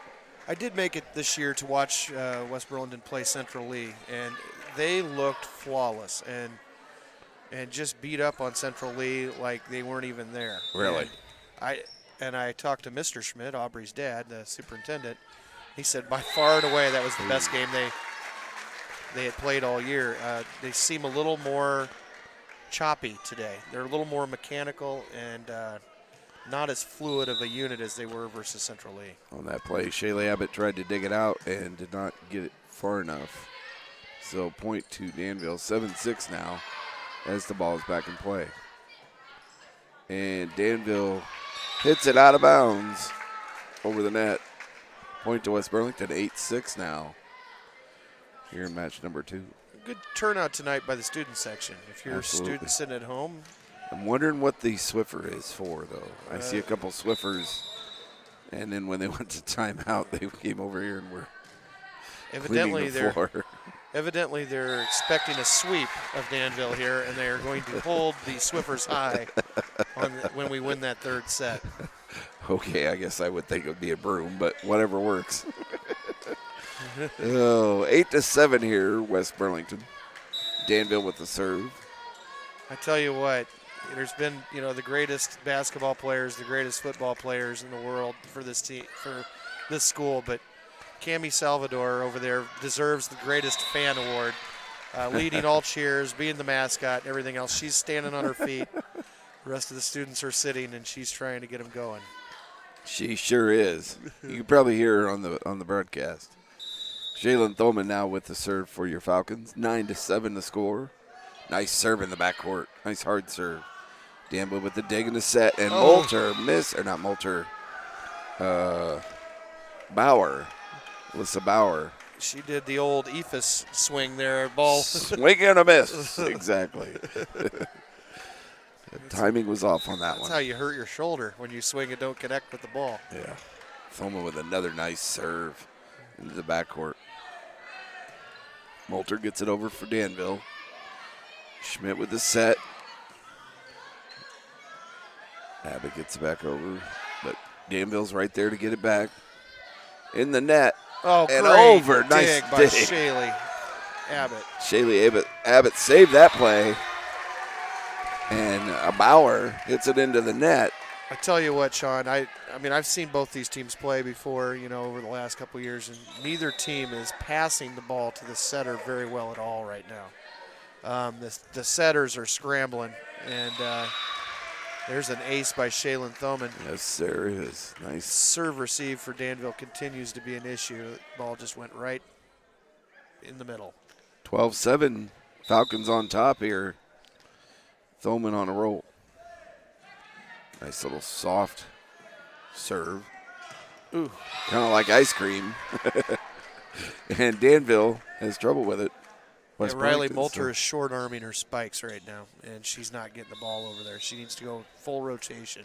I did make it this year to watch West Burlington play Central Lee, and they looked flawless and just beat up on Central Lee like they weren't even there. Really? And I talked to Mr. Schmidt, Aubrey's dad, the superintendent. He said by far and away that was the best game they had played all year. They seem a little more choppy today. They're a little more mechanical and not as fluid of a unit as they were versus Central Lee. On that play, Shaylee Abbott tried to dig it out and did not get it far enough. So point to Danville, 7-6 now as the ball is back in play. And Danville hits it out of bounds over the net. Point to West Burlington, 8-6 now here in match number 2. Good turnout tonight by the student section. If you're Absolutely. a student sitting at home, I'm wondering what the Swiffer is for, though. I see a couple Swiffers, and then when they went to timeout, they came over here and were evidently cleaning the floor. Evidently, they're expecting a sweep of Danville here, and they are going to hold the Swiffers high when we win that third set. Okay, I guess I would think it would be a broom, but whatever works. 8-7 here, West Burlington. Danville with the serve. I tell you what, there's been the greatest basketball players, the greatest football players in the world for this team, for this school, but Cami Salvador over there deserves the greatest fan award, leading all cheers, being the mascot, and everything else. She's standing on her feet. The rest of the students are sitting, and she's trying to get them going. She sure is. You can probably hear her on the broadcast. Jalen Thoman now with the serve for your Falcons. 9-7 the score. Nice serve in the backcourt. Nice hard serve. Danville with the dig in the set, and Moulter miss, or not Moulter. Bauer. Alyssa Bauer. She did the old Ephus swing there, ball. Swing and a miss. Exactly. The timing was off on that That's one. how you hurt your shoulder, when you swing and don't connect with the ball. Yeah. Thoman with another nice serve into the backcourt. Moulter gets it over for Danville. Schmidt with the set. Abbott gets it back over, but Danville's right there to get it back. In the net. Oh, and great over. dig Nice by dig. Shaylee Abbott. Shaylee Abbott saved that play. And Bauer hits it into the net. I tell you what, Sean, I mean, I've seen both these teams play before, over the last couple of years, and neither team is passing the ball to the setter very well at all right now. The setters are scrambling, and there's an ace by Shaylin Thoman. Yes, there is. Nice. Serve receive for Danville continues to be an issue. The ball just went right in the middle. 12-7. Falcons on top here. Thoman on a roll. Nice little soft serve. Ooh, kind of like ice cream. And Danville has trouble with it. Yeah, Riley Moulter is short-arming her spikes right now, and she's not getting the ball over there. She needs to go full rotation.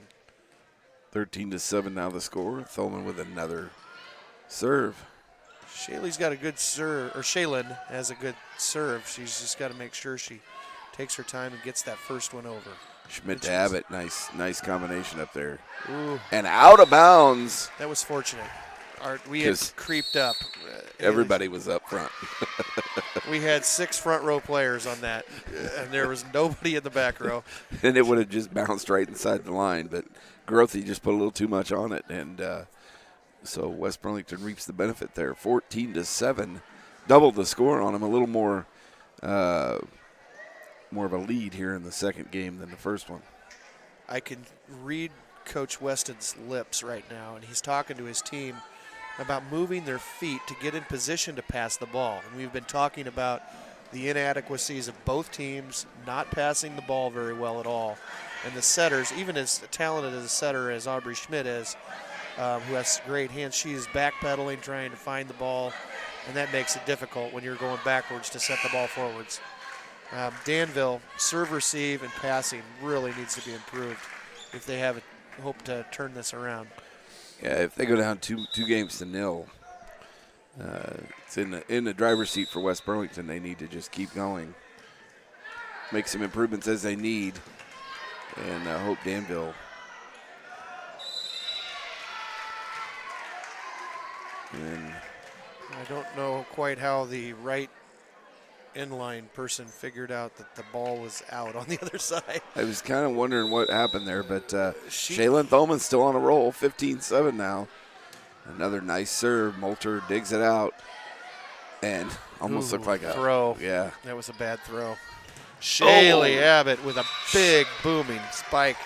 13-7 now the score. Thoman with another serve. Shaylee's got a good serve, or Shaylin has a good serve. She's just got to make sure she takes her time and gets that first one over. Schmidt to Abbott, nice combination up there. Ooh. And out of bounds. That was fortunate. We had creeped up. Everybody was up front. We had 6 front row players on that, and there was nobody in the back row. And it would have just bounced right inside the line, but Grothy just put a little too much on it, and so West Burlington reaps the benefit there. 14-7, doubled the score on them. A little more of a lead here in the second game than the first one. I can read Coach Weston's lips right now, and he's talking to his team about moving their feet to get in position to pass the ball. And we've been talking about the inadequacies of both teams, not passing the ball very well at all. And the setters, even as talented as a setter as Aubrey Schmidt is, who has great hands, she is backpedaling, trying to find the ball, and that makes it difficult when you're going backwards to set the ball forwards. Danville, serve, receive, and passing really needs to be improved if they have a hope to turn this around. Yeah, if they go down two games to nil, it's in the driver's seat for West Burlington. They need to just keep going, make some improvements as they need, and hope Danville. And I don't know quite how the right inline person figured out that the ball was out on the other side. I was kind of wondering what happened there, but Shaylin Thoman's still on a roll, 15-7 now. Another nice serve. Moulter digs it out, and almost looked like a throw. Yeah, that was a bad throw. Shaylee Abbott with a big booming spike.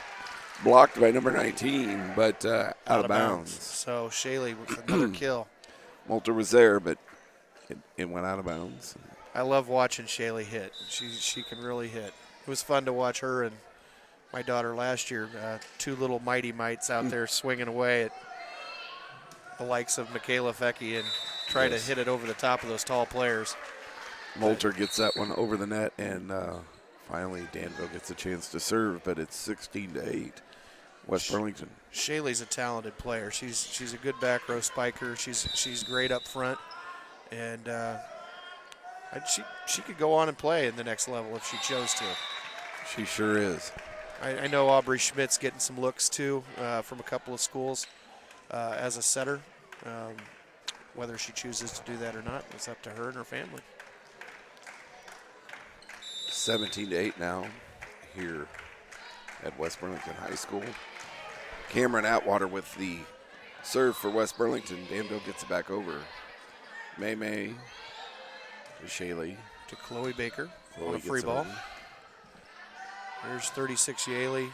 Blocked by number 19, but out of bounds. So Shaylee with another kill. Moulter was there, but it went out of bounds. I love watching Shaylee hit. She can really hit. It was fun to watch her and my daughter last year, two little mighty mites out there swinging away at the likes of Michaela Fecky and try to hit it over the top of those tall players. Moulter gets that one over the net, and finally Danville gets a chance to serve, but it's 16-8, West Burlington. Shaylee's a talented player. She's a good back row spiker. She's great up front, and she could go on and play in the next level if she chose to. She sure is. I know Aubrey Schmidt's getting some looks too from a couple of schools as a setter. Whether she chooses to do that or not, it's up to her and her family. 17-8 now here at West Burlington High School. Cameron Atwater with the serve for West Burlington. Danville gets it back over. May to Shaylee. To Chloe Baker Chloe on a free gets ball. on. There's 36 Yaley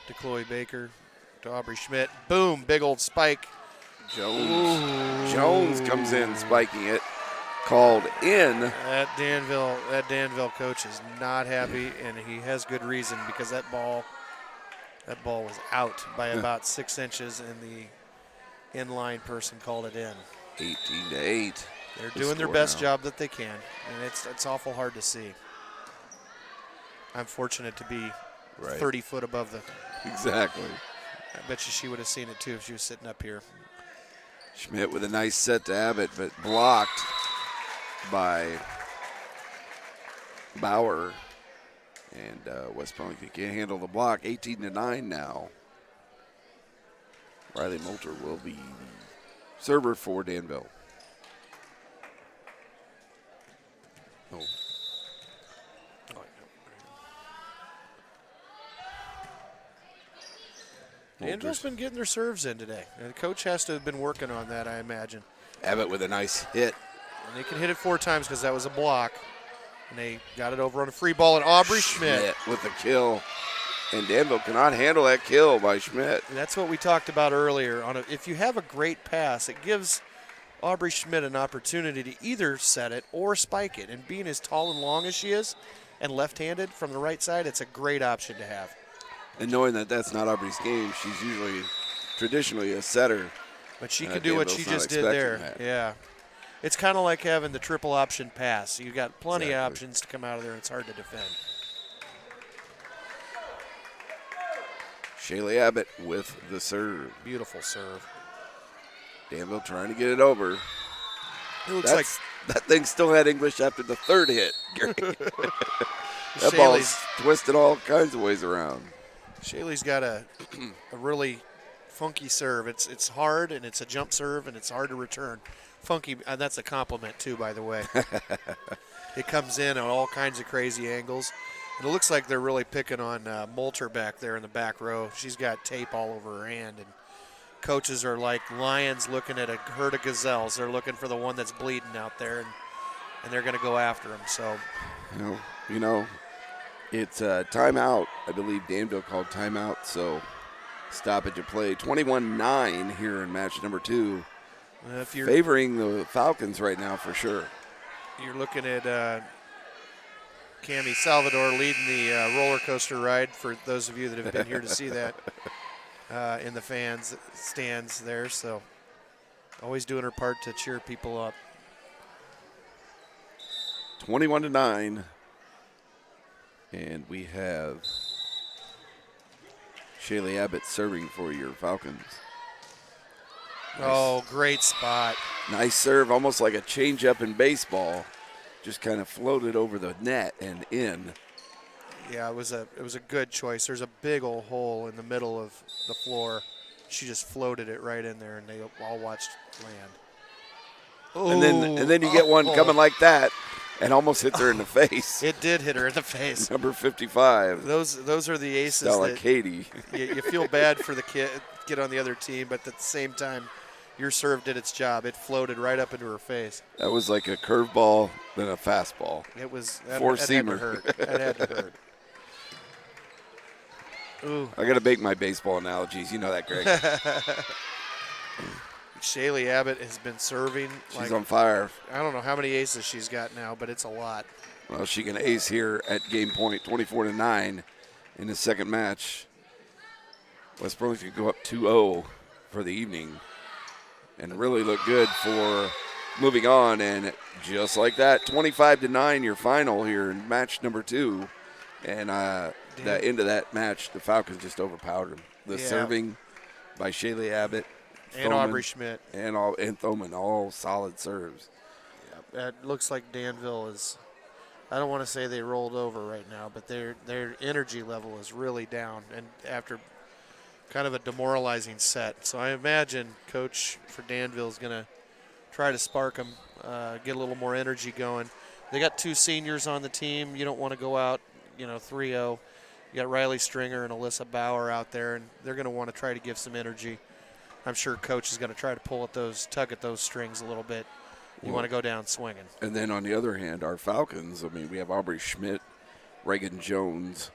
to Chloe Baker to Aubrey Schmidt. Boom, big old spike. Jones comes in spiking it. Called in. That Danville coach is not happy, and he has good reason because that ball was out by about 6 inches, and the inline person called it in. 18-8. They're doing their best job that they can, and it's awful hard to see. I'm fortunate to be 30 foot above the. Exactly. I bet you she would have seen it too if she was sitting up here. Schmidt with a nice set to Abbott, but blocked by Bauer. And West Burlington can't handle the block. 18-9 now. Riley Moulter will be server for Danville. Oh. Danville's been getting their serves in today. And the coach has to have been working on that, I imagine. Abbott with a nice hit. And they can hit it 4 times because that was a block. And they got it over on a free ball, and Aubrey Schmidt with the kill. And Danville cannot handle that kill by Schmidt. And that's what we talked about earlier. If you have a great pass, it gives Aubrey Schmidt an opportunity to either set it or spike it. And being as tall and long as she is and left-handed from the right side, it's a great option to have. And knowing that that's not Aubrey's game, she's usually traditionally a setter. But she could do what she just did there. That. Yeah. It's kind of like having the triple option pass. You've got plenty of options to come out of there. It's hard to defend. Shaylee Abbott with the serve. Beautiful serve. Danville trying to get it over. It looks like that thing still had English after the third hit. That ball's twisted all kinds of ways around. Shaylee's got a really funky serve. It's hard, and it's a jump serve, and it's hard to return. Funky, that's a compliment too, by the way. It comes in on all kinds of crazy angles. And it looks like they're really picking on Moulter back there in the back row. She's got tape all over her hand, and coaches are like lions looking at a herd of gazelles. They're looking for the one that's bleeding out there, and they're going to go after him. So, you know, it's timeout. I believe Danville called timeout, so stoppage of play. 21-9 here in match number 2. Favoring the Falcons right now for sure. You're looking at Cammie Salvador leading the roller coaster ride for those of you that have been here to see that in the fans stands there. So always doing her part to cheer people up. 21-9. And we have Shaylee Abbott serving for your Falcons. Nice. Oh, great spot. Nice serve, almost like a changeup in baseball. Just kind of floated over the net and in. Yeah, it was a good choice. There's a big old hole in the middle of the floor. She just floated it right in there, and they all watched land. And then you get one coming like that, and almost hits her in the face. It did hit her in the face. Number 55. Those are the aces. Stella Katie. you feel bad for the kid on the other team, but at the same time, your serve did its job. It floated right up into her face. That was like a curveball, then a fastball. It was four-seamer. That had to hurt. Ooh. I got to make my baseball analogies. You know that, Greg. Shaylee Abbott has been serving. She's on fire. I don't know how many aces she's got now, but it's a lot. Well, she can ace here at game point, 24-9 in the second match. West Burlington could go up 2-0 for the evening and really look good for moving on. And just like that, 25-9 your final here in match number 2. And the end of that match, the Falcons just overpowered them. The serving by Shaylee Abbott. And Thoman, Aubrey Schmidt. And Thoman, all solid serves. It looks like Danville is, I don't want to say they rolled over right now, but their energy level is really down, and after kind of a demoralizing set. So I imagine Coach for Danville is going to try to spark them, get a little more energy going. They got 2 seniors on the team. You don't want to go out, 3-0. You got Riley Stringer and Alyssa Bauer out there, and they're going to want to try to give some energy. I'm sure Coach is going to try to tug at those strings a little bit. You want to go down swinging. And then on the other hand, our Falcons, we have Aubrey Schmidt, Reagan Jones,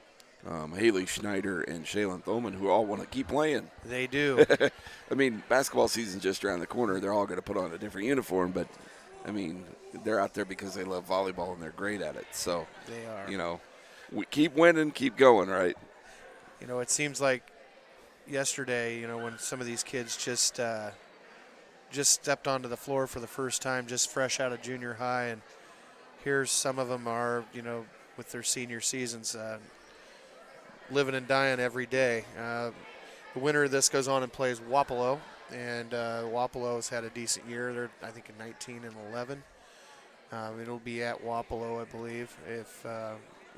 Haley Schneider, and Shaylin Thoman, who all want to keep playing. They do. Basketball season's just around the corner. They're all going to put on a different uniform, but, they're out there because they love volleyball and they're great at it. So, they are. We keep winning, keep going, right? It seems like yesterday, when some of these kids just stepped onto the floor for the first time, just fresh out of junior high, and here's some of them are, with their senior seasons, living and dying every day. The winner of this goes on and plays Wapello, and Wapello's had a decent year. They're, I think, in 19 and 11. It'll be at Wapello, I believe, if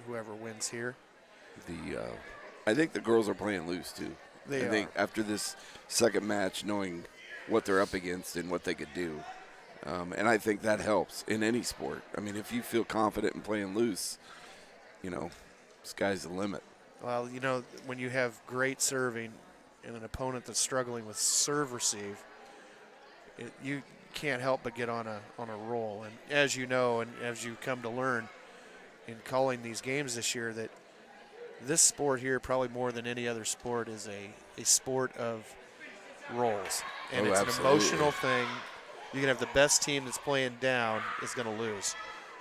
whoever wins here. I think the girls are playing loose, too. I think after this second match, knowing what they're up against and what they could do. And I think that helps in any sport. If you feel confident in playing loose, sky's the limit. Well, when you have great serving and an opponent that's struggling with serve-receive, you can't help but get on a roll. And as you know, and as you come to learn in calling these games this year, that this sport here, probably more than any other sport, is a sport of rolls. And it's absolutely. An emotional thing. You can have the best team that's playing down is going to lose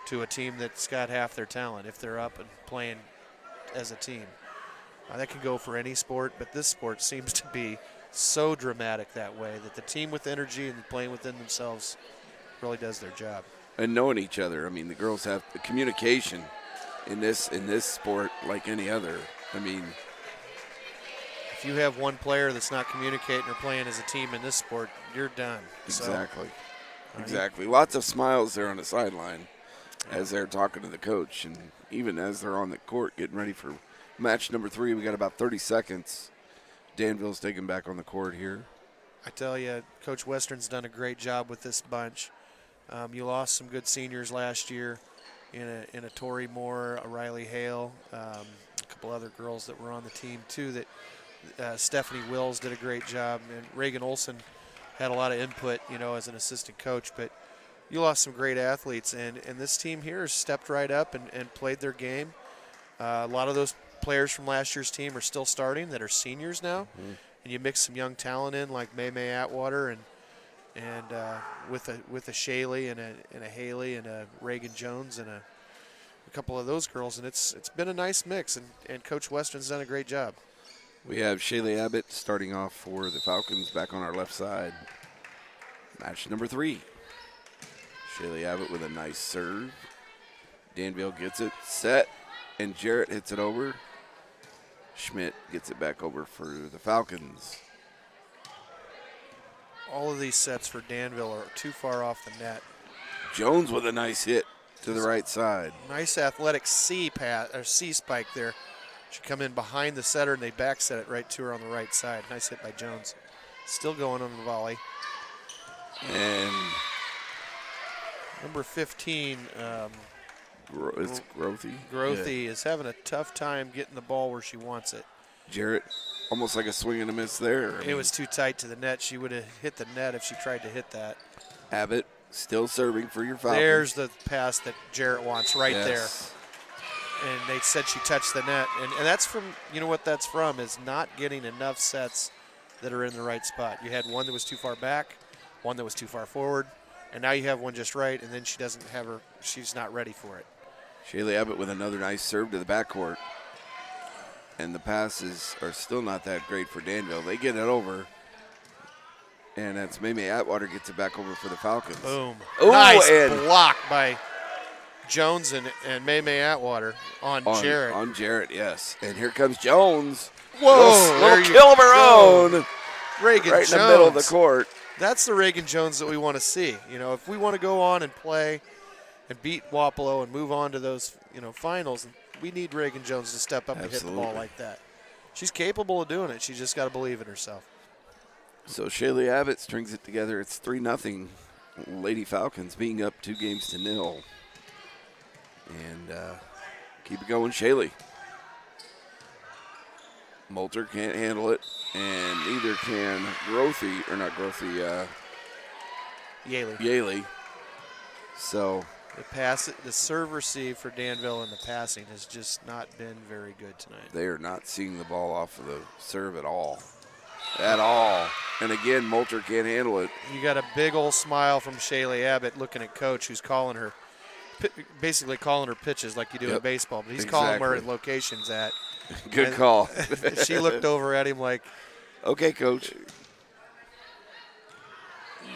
to a team that's got half their talent if they're up and playing as a team. That can go for any sport, but this sport seems to be so dramatic that way that the team with energy and playing within themselves really does their job. And knowing each other. The girls have the communication in this sport like any other. If you have one player that's not communicating or playing as a team in this sport, you're done. Exactly. Exactly. Lots of smiles there on the sideline as they're talking to the coach, and even as they're on the court getting ready for match number 3. We got about 30 seconds. Danville's taking back on the court here. I tell you, Coach Western's done a great job with this bunch. You lost some good seniors last year in a Tori Moore, a Riley Hale, a couple other girls that were on the team too. That Stephanie Wills did a great job, and Reagan Olson had a lot of input, as an assistant coach. But you lost some great athletes, and this team here has stepped right up and played their game. A lot of those players from last year's team are still starting that are seniors now, and you mix some young talent in like May Atwater and with a Shaylee and a Haley and a Reagan Jones and a couple of those girls, and it's been a nice mix, and Coach Weston's done a great job. We have Shaylee Abbott starting off for the Falcons back on our left side. Match number 3. Shaylee Abbott with a nice serve. Danville gets it set, and Jarrett hits it over. Schmidt gets it back over for the Falcons. All of these sets for Danville are too far off the net. Jones with a nice hit to the right side. Nice athletic C spike there. She come in behind the setter, and they back set it right to her on the right side. Nice hit by Jones. Still going on the volley. And number 15, it's Grothy. Grothy is having a tough time getting the ball where she wants it. Jarrett, almost like a swing and a miss there. It was too tight to the net. She would have hit the net if she tried to hit that. Abbott still serving for your Falcons. There's the pass that Jarrett wants right Yes. there. And they said she touched the net. And that's from, you know what that's from, is not getting enough sets that are in the right spot. You had one that was too far back, one that was too far forward, and now you have one just right, and then she doesn't have her, she's not ready for it. Shaylee Abbott with another nice serve to the backcourt. And the passes are still not that great for Danville. They get it over. And that's Maymay Atwater gets it back over for the Falcons. Boom. Oh, nice and block by Jones and Maymay Atwater on Jarrett. On Jarrett, yes. And here comes Jones. Whoa, Little kill of her go. own. Reagan Right Jones. in the middle of the court. That's the Reagan Jones that we want to see. You know, if we want to go on and play and beat Wapello and move on to those, finals, we need Reagan Jones to step up and hit the ball like that. She's capable of doing it. She's just got to believe in herself. So Shaylee Abbott strings it together. It's 3-0. Lady Falcons being up 2-0. And keep it going, Shaylee. Moulter can't handle it, and neither can Yaley. So The serve receive for Danville and the passing has just not been very good tonight. they are not seeing the ball off of the serve at all. And again, Moulter can't handle it. You got a big old smile from Shaylee Abbott looking at Coach, who's calling her, basically calling her pitches like you do in baseball, but he's calling where locations at. Good call. She looked over at him like, okay, Coach.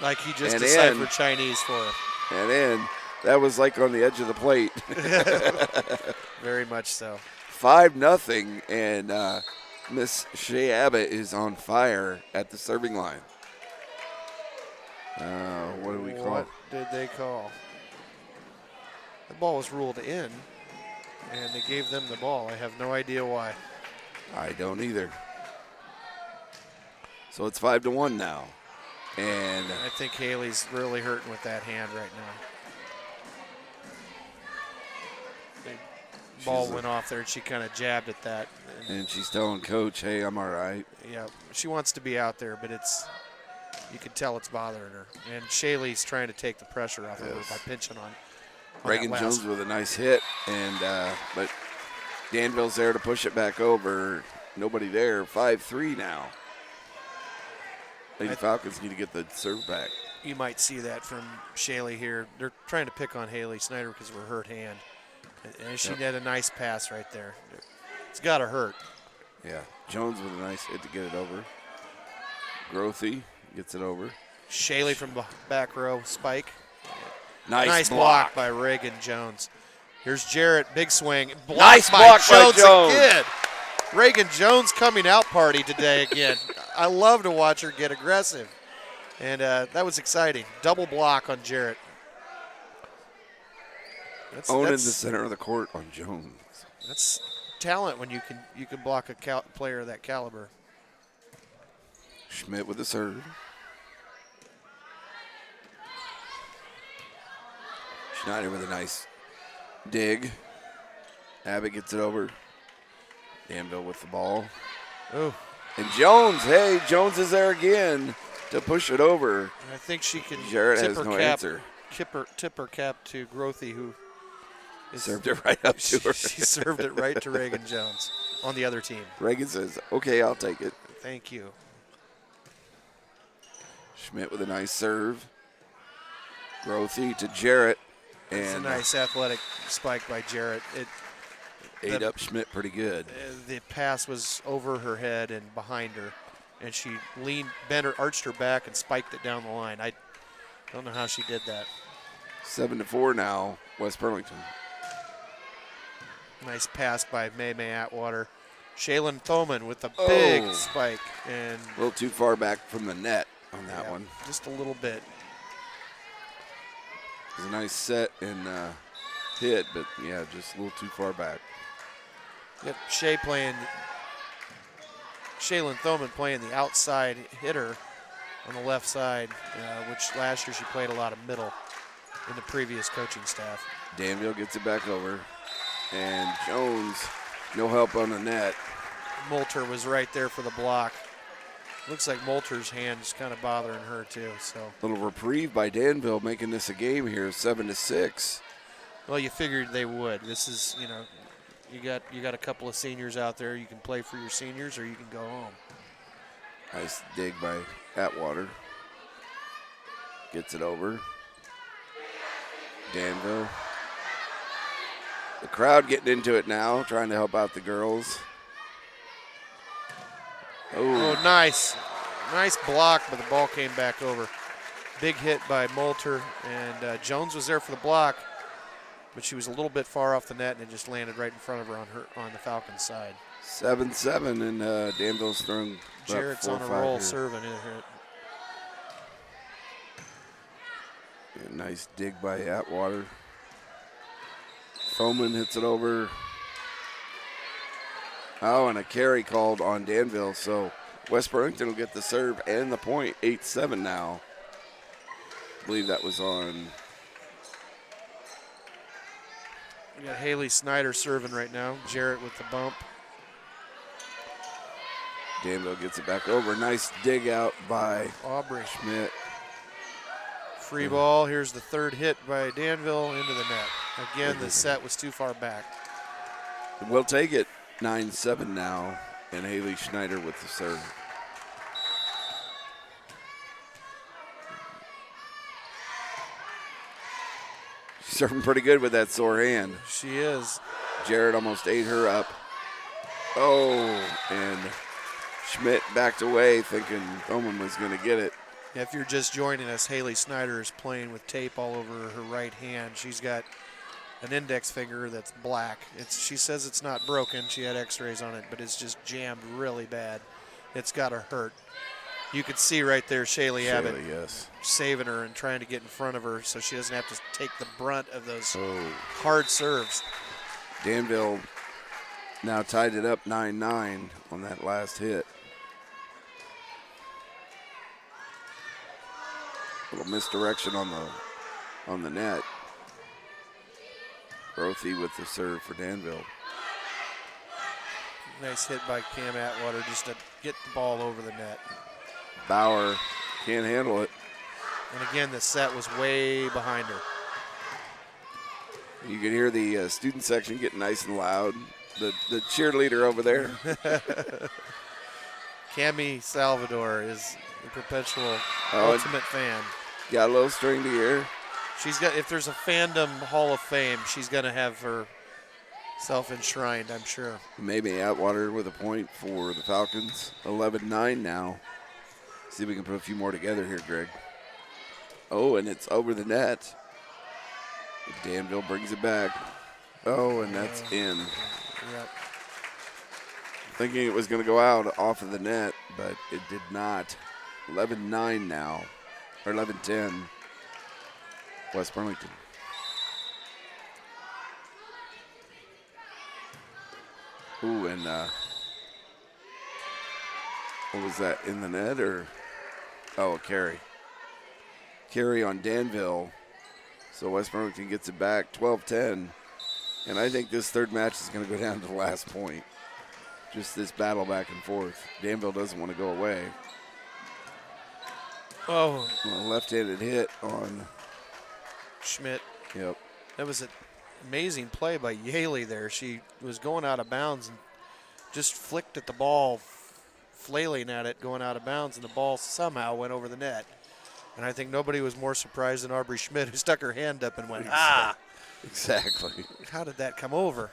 Like he just deciphered Chinese for her. And then that was like on the edge of the plate. Very much so. 5-0, and Miss Shea Abbott is on fire at the serving line. What do we call? What did they call? The ball was ruled in, and they gave them the ball. I have no idea why. I don't either. So it's 5-1 now. And I think Haley's really hurting with that hand right now. The ball went off there, and she kind of jabbed at that. And she's telling Coach, hey, I'm all right. Yeah, she wants to be out there, but you can tell it's bothering her. And Shaylee's trying to take the pressure off of her by pinching on Reagan Jones with a nice hit, and but Danville's there to push it back over. Nobody there. 5-3 now. Lady Falcons need to get the serve back. You might see that from Shaylee here. They're trying to pick on Haley Snyder because of her hurt hand. And she had a nice pass right there. It's got to hurt. Yeah. Jones with a nice hit to get it over. Grothy gets it over. Shaylee from the back row, spike. Nice block by Reagan Jones. Here's Jarrett, big swing. Nice block by Jones. Again. Reagan Jones coming out party today again. I love to watch her get aggressive. And that was exciting. Double block on Jarrett. Owning the center of the court on Jones. That's talent when you can block a player of that caliber. Schmidt with the serve. Schneider with a nice dig. Abbott gets it over. Danville with the ball. Ooh. And Jones, Jones is there again to push it over. I think she can Jarrett tip has her no cap, answer. Tip her cap to Grothy, who served it right up to her. She served it right to Reagan Jones on the other team. Reagan says, okay, I'll take it. Thank you. Schmidt with a nice serve. Grothy to Jarrett. It's a nice athletic spike by Jarrett. Ate up Schmidt pretty good. The pass was over her head and behind her, and she arched her back and spiked it down the line. I don't know how she did that. 7-4 now, West Burlington. Nice pass by May Atwater. Shaylin Thoman with a big spike. And a little too far back from the net on that one. Just a little bit. It was a nice set and hit, but yeah, just a little too far back. Yep, Shaylin Thoman playing the outside hitter on the left side, which last year she played a lot of middle in the previous coaching staff. Danville gets it back over, and Jones, no help on the net. Moulter was right there for the block. Looks like Moulter's hand is kind of bothering her too. So little reprieve by Danville, making this a game here, 7-6. Well, you figured they would. This is, you got a couple of seniors out there. You can play for your seniors, or you can go home. Nice dig by Atwater. Gets it over. Danville. The crowd getting into it now, trying to help out the girls. Oh, nice. Nice block, but the ball came back over. Big hit by Moulter, and Jones was there for the block, but she was a little bit far off the net, and it just landed right in front of her on the Falcons side. 7-7, and Danville's throwing. Jarrett's on a roll serving it. Yeah, nice dig by Atwater. Foman hits it over. Oh, and a carry called on Danville, so West Burlington will get the serve and the point. 8-7 now. I believe that was on. We got Haley Snyder serving right now. Jarrett with the bump. Danville gets it back over. Nice dig out by Aubrey Schmidt. Free ball. Here's the third hit by Danville into the net. Again, the set was too far back. We'll take it. 9-7 now, and Haley Schneider with the serve. She's serving pretty good with that sore hand. She is. Jarrett almost ate her up. Oh, and Schmidt backed away thinking Thoman was going to get it. If you're just joining us, Haley Snyder is playing with tape all over her right hand. She's got an index finger that's black. She says it's not broken. She had x-rays on it, but it's just jammed really bad. It's got her hurt. You could see right there Shaylee Abbott saving her and trying to get in front of her so she doesn't have to take the brunt of those hard serves. Danville now tied it up 9-9 on that last hit. A little misdirection on the net. Grothy with the serve for Danville. Nice hit by Cam Atwater just to get the ball over the net. Bauer can't handle it. And again, the set was way behind her. You can hear the student section getting nice and loud. The cheerleader over there. Cami Salvador is the perpetual ultimate fan. Got a little string to ear. She's got, if there's a fandom hall of fame, she's going to have herself enshrined, I'm sure. Maybe Atwater with a point for the Falcons. 11-9 now. See if we can put a few more together here, Greg. Oh, and it's over the net. Danville brings it back. Oh, and that's in. Yep. Thinking it was going to go out off of the net, but it did not. 11-9 now, or 11-10. West Burlington. Ooh, and what was that, in the net or? Oh, a carry. Carry on Danville. So West Burlington gets it back, 12-10. And I think this third match is going to go down to the last point. Just this battle back and forth. Danville doesn't want to go away. Oh. A left-handed hit on Schmidt. Yep. That was an amazing play by Yaley there. She was going out of bounds and just flicked at the ball, flailing at it, going out of bounds, and the ball somehow went over the net. And I think nobody was more surprised than Aubrey Schmidt, who stuck her hand up and went, Exactly. How did that come over?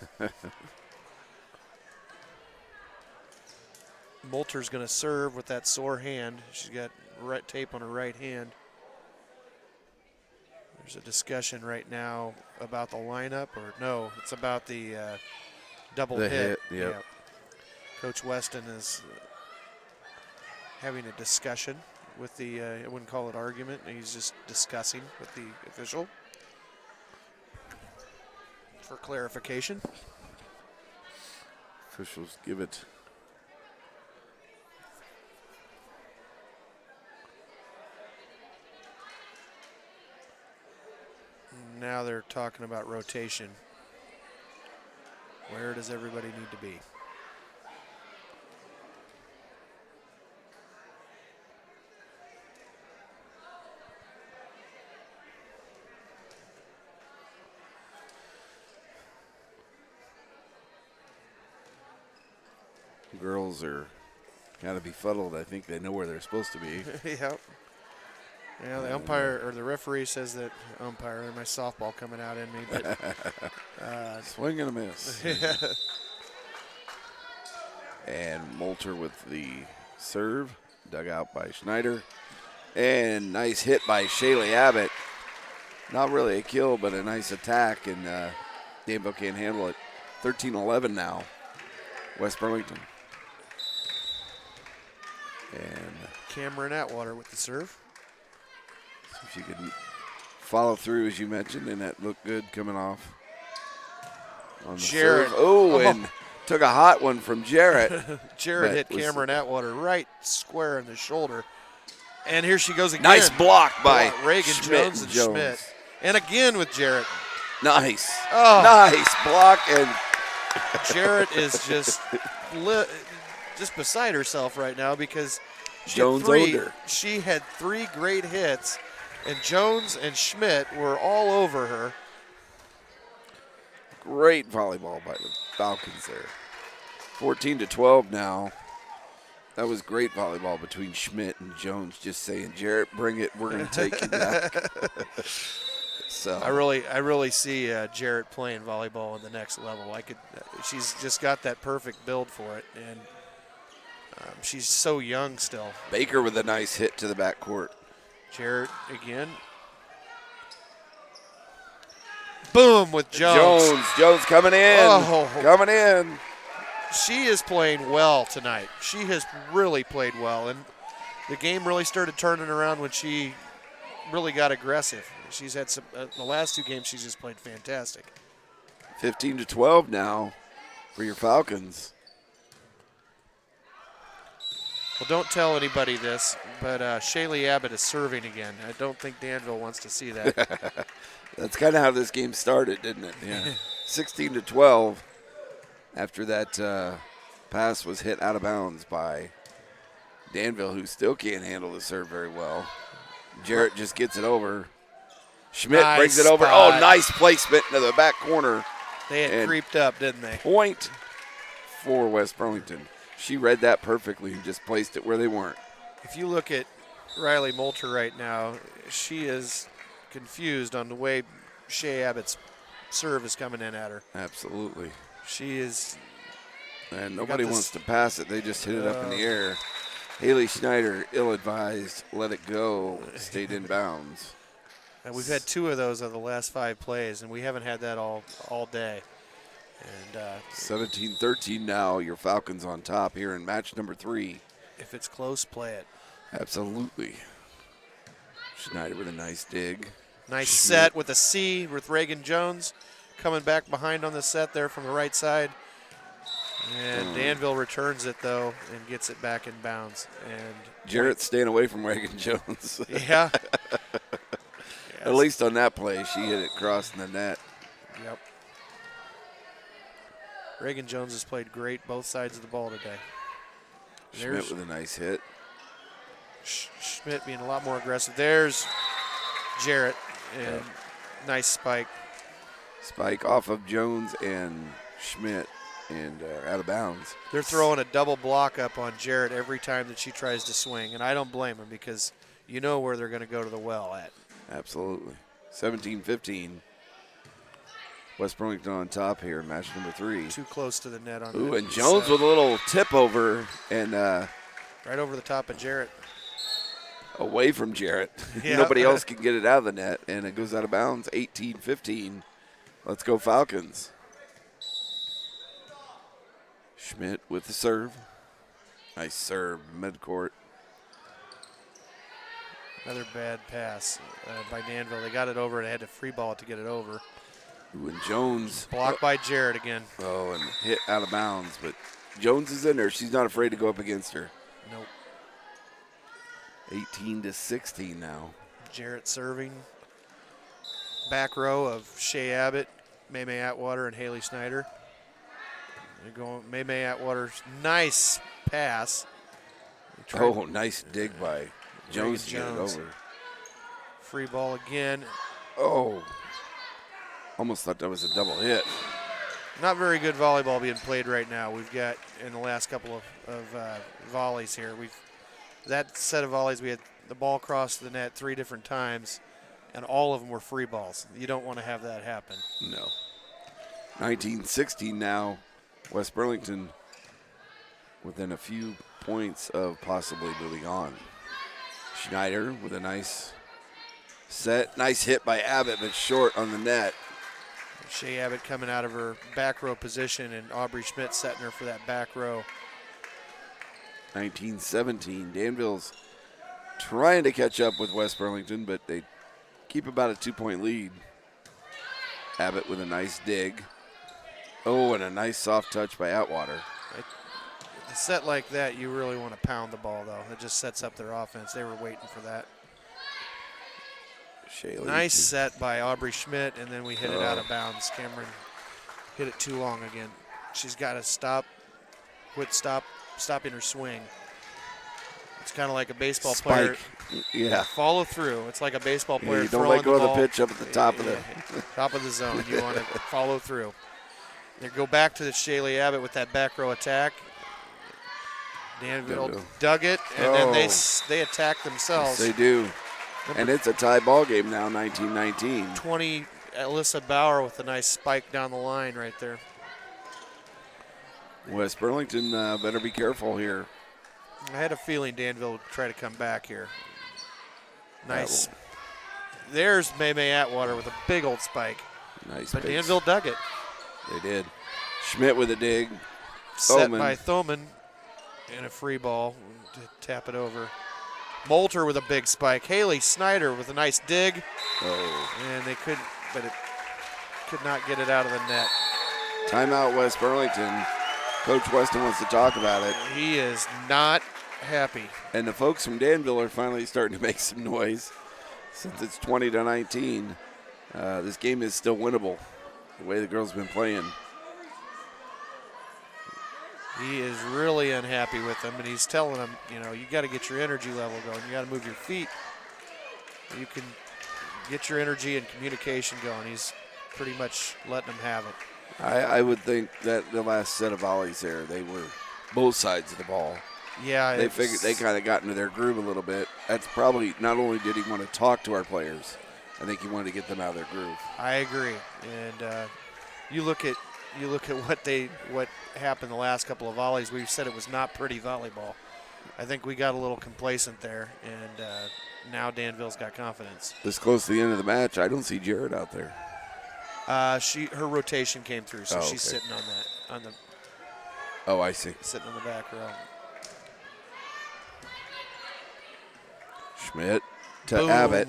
Moulter's going to serve with that sore hand. She's got right tape on her right hand. There's a discussion right now about the lineup, or no, it's about the double hit. Yep. Yeah. Coach Weston is having a discussion with the, I wouldn't call it argument, he's just discussing with the official for clarification. Officials give it. Now they're talking about rotation. Where does everybody need to be? Girls are kind of befuddled. I think they know where they're supposed to be. Yep. Yeah, the umpire or the referee says that umpire. My softball coming out in me, but Swing and a miss. yeah. And Moulter with the serve, dug out by Schneider. And nice hit by Shaylee Abbott. Not really a kill, but a nice attack, and Danville can't handle it. 13-11 now, West Burlington. And Cameron Atwater with the serve. see if she can follow through, as you mentioned, and that looked good coming off. On the Jarrett. serve. Oh, and took a hot one from Jarrett. Jarrett That hit was- Cameron Atwater right square in the shoulder. And here she goes again. Nice block by Reagan Schmidt Jones and Schmidt. And again with Jarrett. Nice. Oh. Nice block, and Jarrett is just beside herself right now because Jones owned her. She had 3 great hits, and Jones and Schmidt were all over her. great volleyball by the Falcons there. 14-12 now. That was great volleyball between Schmidt and Jones, just saying, Jarrett, bring it. We're going to take you back. So I really see Jarrett playing volleyball on the next level. She's just got that perfect build for it, and she's so young still. Baker with a nice hit to the backcourt. Jarrett again. Boom with Jones. Jones coming in. Oh. Coming in. She is playing well tonight. She has really played well, and the game really started turning around when she really got aggressive. She's had some the last 2 games she's just played fantastic. 15-12 now for your Falcons. Well, don't tell anybody this, but Shaylee Abbott is serving again. I don't think Danville wants to see that. That's kind of how this game started, didn't it? Yeah. 16-12 after that pass was hit out of bounds by Danville, who still can't handle the serve very well. Jarrett just gets it over. Schmidt Nice brings it over. spot. Oh, nice placement into the back corner. They had And creeped up, didn't they? Point for West Burlington. She read that perfectly and just placed it where they weren't. If you look at Riley Moulter right now, she is confused on the way Shea Abbott's serve is coming in at her. Absolutely. She is. And nobody this- wants to pass it. They just hit it up in the air. Haley Schneider, ill-advised, let it go, stayed in bounds. And we've had 2 of those of the last 5 plays, and we haven't had that all day. And 17-13 now, your Falcons on top here in match number 3. if it's close, play it. Absolutely. Schneider with a nice dig. Nice Schmidt. set with a C with Reagan Jones coming back behind on the set there from the right side. And Danville returns it, though, and gets it back in bounds. And Jarrett's staying away from Reagan Jones. yeah. At least on that play, she hit it crossing the net. Yep. Reagan Jones has played great both sides of the ball today. Schmidt with a nice hit. Schmidt being a lot more aggressive. There's Jarrett, and nice spike. Spike off of Jones and Schmidt and out of bounds. They're throwing a double block up on Jarrett every time that she tries to swing, and I don't blame him because you know where they're going to go to the well at. Absolutely. 17-15. West Burlington on top here, match number 3. Too close to the net on Ooh, that and Jones set. with a little tip over and Right over the top of Jarrett. away from Jarrett. Yeah. Nobody else can get it out of the net, and it goes out of bounds. 18-15. Let's go Falcons. Schmidt with the serve. Nice serve, midcourt. Another bad pass by Danville. They got it over and they had to free ball it to get it over. Ooh, and Jones. Blocked by Jarrett again. Oh, and hit out of bounds, but Jones is in there. She's not afraid to go up against her. Nope. 18-16 now. Jarrett serving. Back row of Shea Abbott, Maymay Atwater, and Haley Snyder. They're going Maymay Atwater's nice pass. Oh, nice dig by Jones to get it Jones. over. Free ball again. Oh, almost thought that was a double hit. Not very good volleyball being played right now. We've got in the last couple of volleys here. That set of volleys, we had the ball cross the net 3 different times, and all of them were free balls. You don't want to have that happen. No. 19-16 now. West Burlington within a few points of possibly moving on. Schneider with a nice set. Nice hit by Abbott, but short on the net. Shea Abbott coming out of her back row position, and Aubrey Schmidt setting her for that back row. 19-17. Danville's trying to catch up with West Burlington, but they keep about a 2-point lead. Abbott with a nice dig. Oh, and a nice soft touch by Atwater. A set like that, you really want to pound the ball, though. It just sets up their offense. They were waiting for that. Shaylee Nice set by Aubrey Schmidt, and then we hit it out of bounds. Cameron hit it too long again. She's got to stopping her swing. It's kind of like a baseball player. Yeah. Follow through. It's like a baseball player You don't throwing let go the of ball. the pitch up at the top of the top of the zone. You want to follow through. They go back to the Shaylee Abbott with that back row attack. Danville dug it, and then they attack themselves. They do. And it's a tie ball game now, 19-19. 20, Alyssa Bauer with a nice spike down the line right there. West Burlington better be careful here. I had a feeling Danville would try to come back here. Nice. There's Maymay Atwater with a big old spike. Nice. But Danville dug it. They did. Schmidt with a dig. Set by Thoman and a free ball to tap it over. Moulter with a big spike. Haley Snyder with a nice dig. Oh. And they could not get it out of the net. Timeout, West Burlington. Coach Weston wants to talk about it. He is not happy. And the folks from Danville are finally starting to make some noise. Since it's 20-19, this game is still winnable, the way the girls have been playing. He is really unhappy with them, and he's telling them, you got to get your energy level going. You got to move your feet. You can get your energy and communication going. He's pretty much letting them have it. I would think that the last set of volleys there, they were both sides of the ball. Yeah. They figured they kind of got into their groove a little bit. That's probably, not only did he want to talk to our players, I think he wanted to get them out of their groove. I agree. And you look at what happened the last couple of volleys. We said it was not pretty volleyball. I think we got a little complacent there, and now Danville's got confidence. This close to the end of the match, I don't see Jared out there. Her rotation came through, so she's okay. sitting on the. Oh, I see. Sitting on the back row. Schmidt to Boom. Abbott.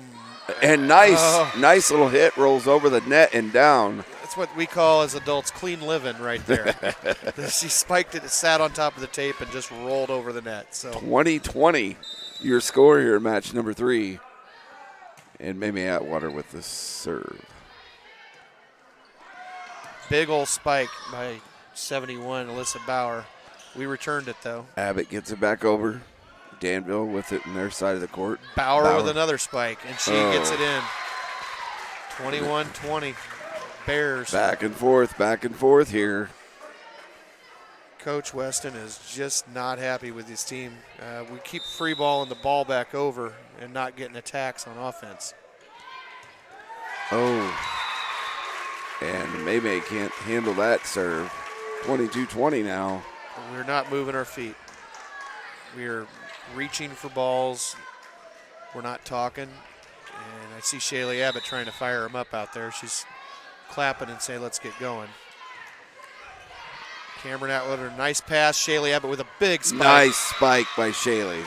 And nice little hit, rolls over the net and down. That's what we call as adults clean living right there. She spiked it, sat on top of the tape, and just rolled over the net. So 20-20, your score here in match number 3. And Maymay Atwater with the serve. Big old spike by 71, Alyssa Bauer. We returned it, though. Abbott gets it back over. Danville with it in their side of the court. Bauer with another spike, and she gets it in. 21-20, Bears. Back and forth here. Coach Weston is just not happy with his team. We keep free balling the ball back over and not getting attacks on offense. Oh. And May can't handle that serve. 22-20 now. We're not moving our feet. We're reaching for balls. We're not talking. And I see Shaylee Abbott trying to fire him up out there. She's clapping and saying, let's get going. Cameron Atwater, nice pass. Shaylee Abbott with a big spike. Nice spike by Shaylee.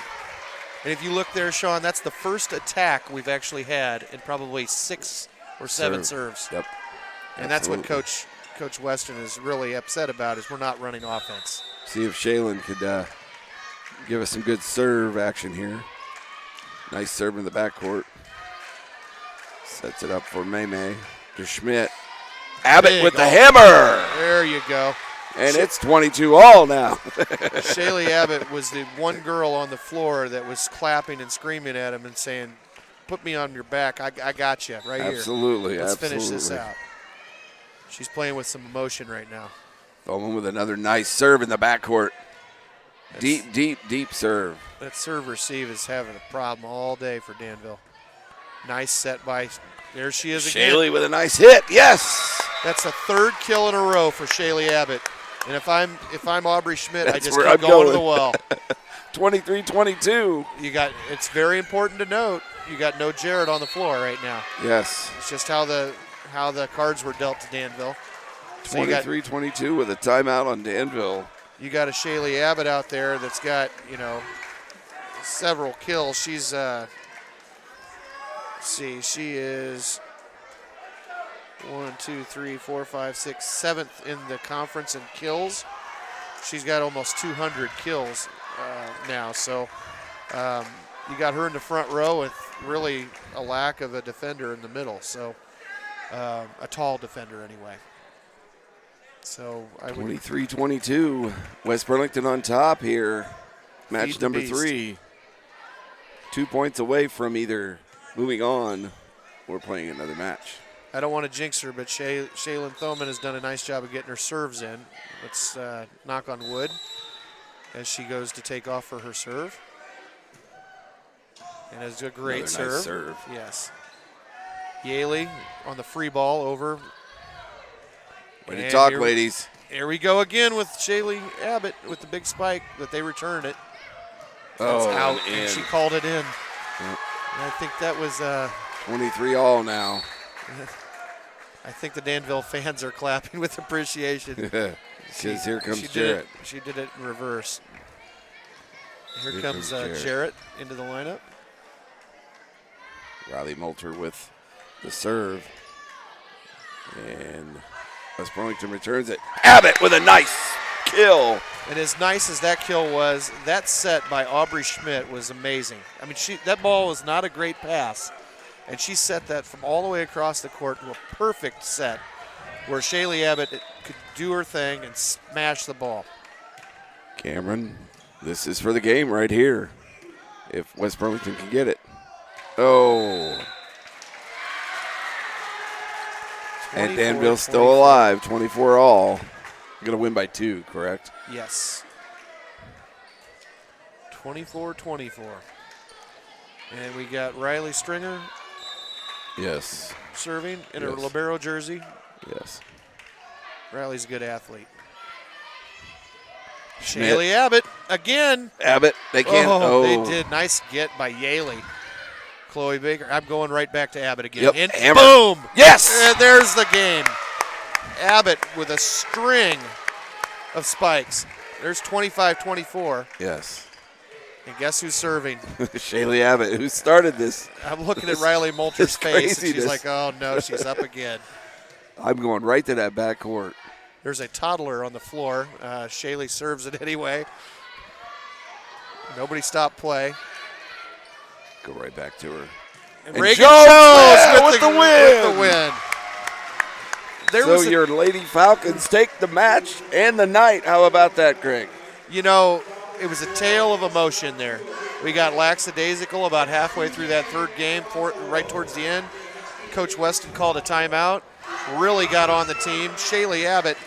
And if you look there, Sean, that's the first attack we've actually had in probably 6 or 7 serves. Yep. And that's what Coach Weston is really upset about, is we're not running offense. See if Shaylin could give us some good serve action here. Nice serve in the backcourt. Sets it up for May to Schmidt. Abbott Big with the all. hammer. There you go. And it's 22-all now. Shaylee Abbott was the one girl on the floor that was clapping and screaming at him and saying, put me on your back. I got you right here. Absolutely. Let's finish this out. She's playing with some emotion right now. Bowman with another nice serve in the backcourt. Deep serve. That serve receive is having a problem all day for Danville. Nice set by, there she is again. Shaylee with a nice hit, yes. That's the 3rd kill in a row for Shaylee Abbott. And if I'm Aubrey Schmidt, I just where keep I'm going to the well. 23-22. It's very important to note, you got no Jarrett on the floor right now. Yes. It's just how the cards were dealt to Danville. So 23-22 with a timeout on Danville. You got a Shaylee Abbott out there that's got, several kills. She's she is 7th in the conference in kills. She's got almost 200 kills now. So you got her in the front row with really a lack of a defender in the middle. So a tall defender anyway. So 23-22. West Burlington on top here. Match number 3. 2 points away from either moving on or playing another match. I don't want to jinx her, but Shaylin Thoman has done a nice job of getting her serves in. Let's knock on wood as she goes to take off for her serve. And it's a great serve. Nice serve. Yes. Yaley on the free ball over. Way to talk, ladies. Here we go again with Shaylee Abbott with the big spike, but they returned it. That's out, and she called it in. Yep. And I think that was 23-all now. I think the Danville fans are clapping with appreciation. Because here comes Jarrett. She did it in reverse. Here comes Jarrett into the lineup. Riley Moulter with the serve. And West Burlington returns it. Abbott with a nice kill. And as nice as that kill was, that set by Aubrey Schmidt was amazing. I mean, that ball was not a great pass. And she set that from all the way across the court to a perfect set where Shaylee Abbott could do her thing and smash the ball. Cameron, this is for the game right here. If West Burlington can get it. Oh. And Danville's still alive, 24-all. Going to win by 2, correct? Yes. 24-24. And we got Riley Stringer. Yes. Serving in a libero jersey. Yes. Riley's a good athlete. Schmidt. Shaylee Abbott again. Abbott, they can't. Oh, They did. Nice get by Yaley. Chloe Baker. I'm going right back to Abbott again. Yep. And Hammer. boom. Yes. And there's the game. Abbott with a string of spikes. There's 25-24. Yes. And guess who's serving? Shaylee Abbott, who started this. I'm looking at Riley Moulter's face, and she's like, oh, no, she's up again. I'm going right to that backcourt. There's a toddler on the floor. Shaylee serves it anyway. Nobody stopped play. Go right back to her. And Reagan Jones with the win. So your Lady Falcons take the match and the night. How about that, Greg? You know, it was a tale of emotion there. We got lackadaisical about halfway through that third game, right towards the end. Coach Weston called a timeout, really got on the team. Shaylee Abbott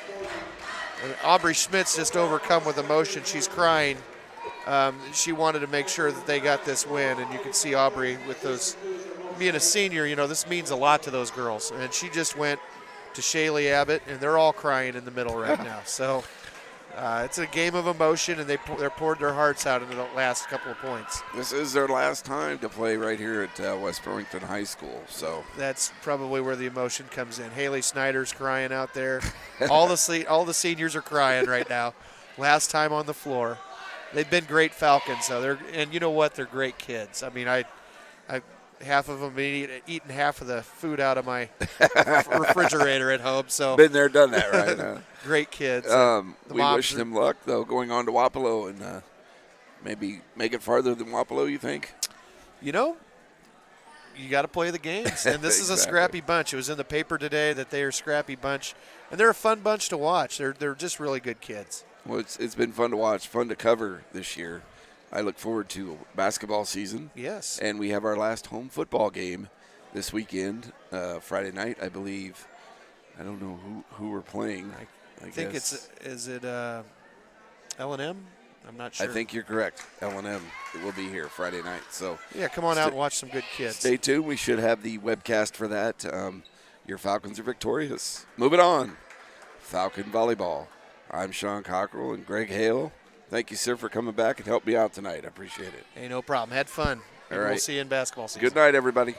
Aubrey Schmidt's just overcome with emotion. She's crying. She wanted to make sure that they got this win, and you can see Aubrey with those. Being a senior, this means a lot to those girls. And she just went to Shaylee Abbott, and they're all crying in the middle right now. So it's a game of emotion, and they're poured their hearts out in the last couple of points. This is their last time to play right here at West Burlington High School. So that's probably where the emotion comes in. Haley Snyder's crying out there. all the seniors are crying right now. Last time on the floor. They've been great Falcons, though. And you know what? They're great kids. I mean, I half of them been eating half of the food out of my refrigerator at home. So been there, done that, right? Great kids. We wish them luck, though, going on to Wapello and maybe make it farther than Wapello, you think? You got to play the games. And this is a scrappy bunch. It was in the paper today that they are a scrappy bunch. And they're a fun bunch to watch. They're just really good kids. Well, it's been fun to watch, fun to cover this year. I look forward to basketball season. Yes. And we have our last home football game this weekend, Friday night, I believe. I don't know who we're playing. I think is it L&M? I'm not sure. I think you're correct. L&M will be here Friday night. So yeah, come on out and watch some good kids. Stay tuned. We should have the webcast for that. Your Falcons are victorious. Moving on. Falcon Volleyball. I'm Sean Cockrell and Greg Hale. Thank you, sir, for coming back and helping me out tonight. I appreciate it. Hey, no problem. Had fun. All right. We'll see you in basketball season. Good night, everybody.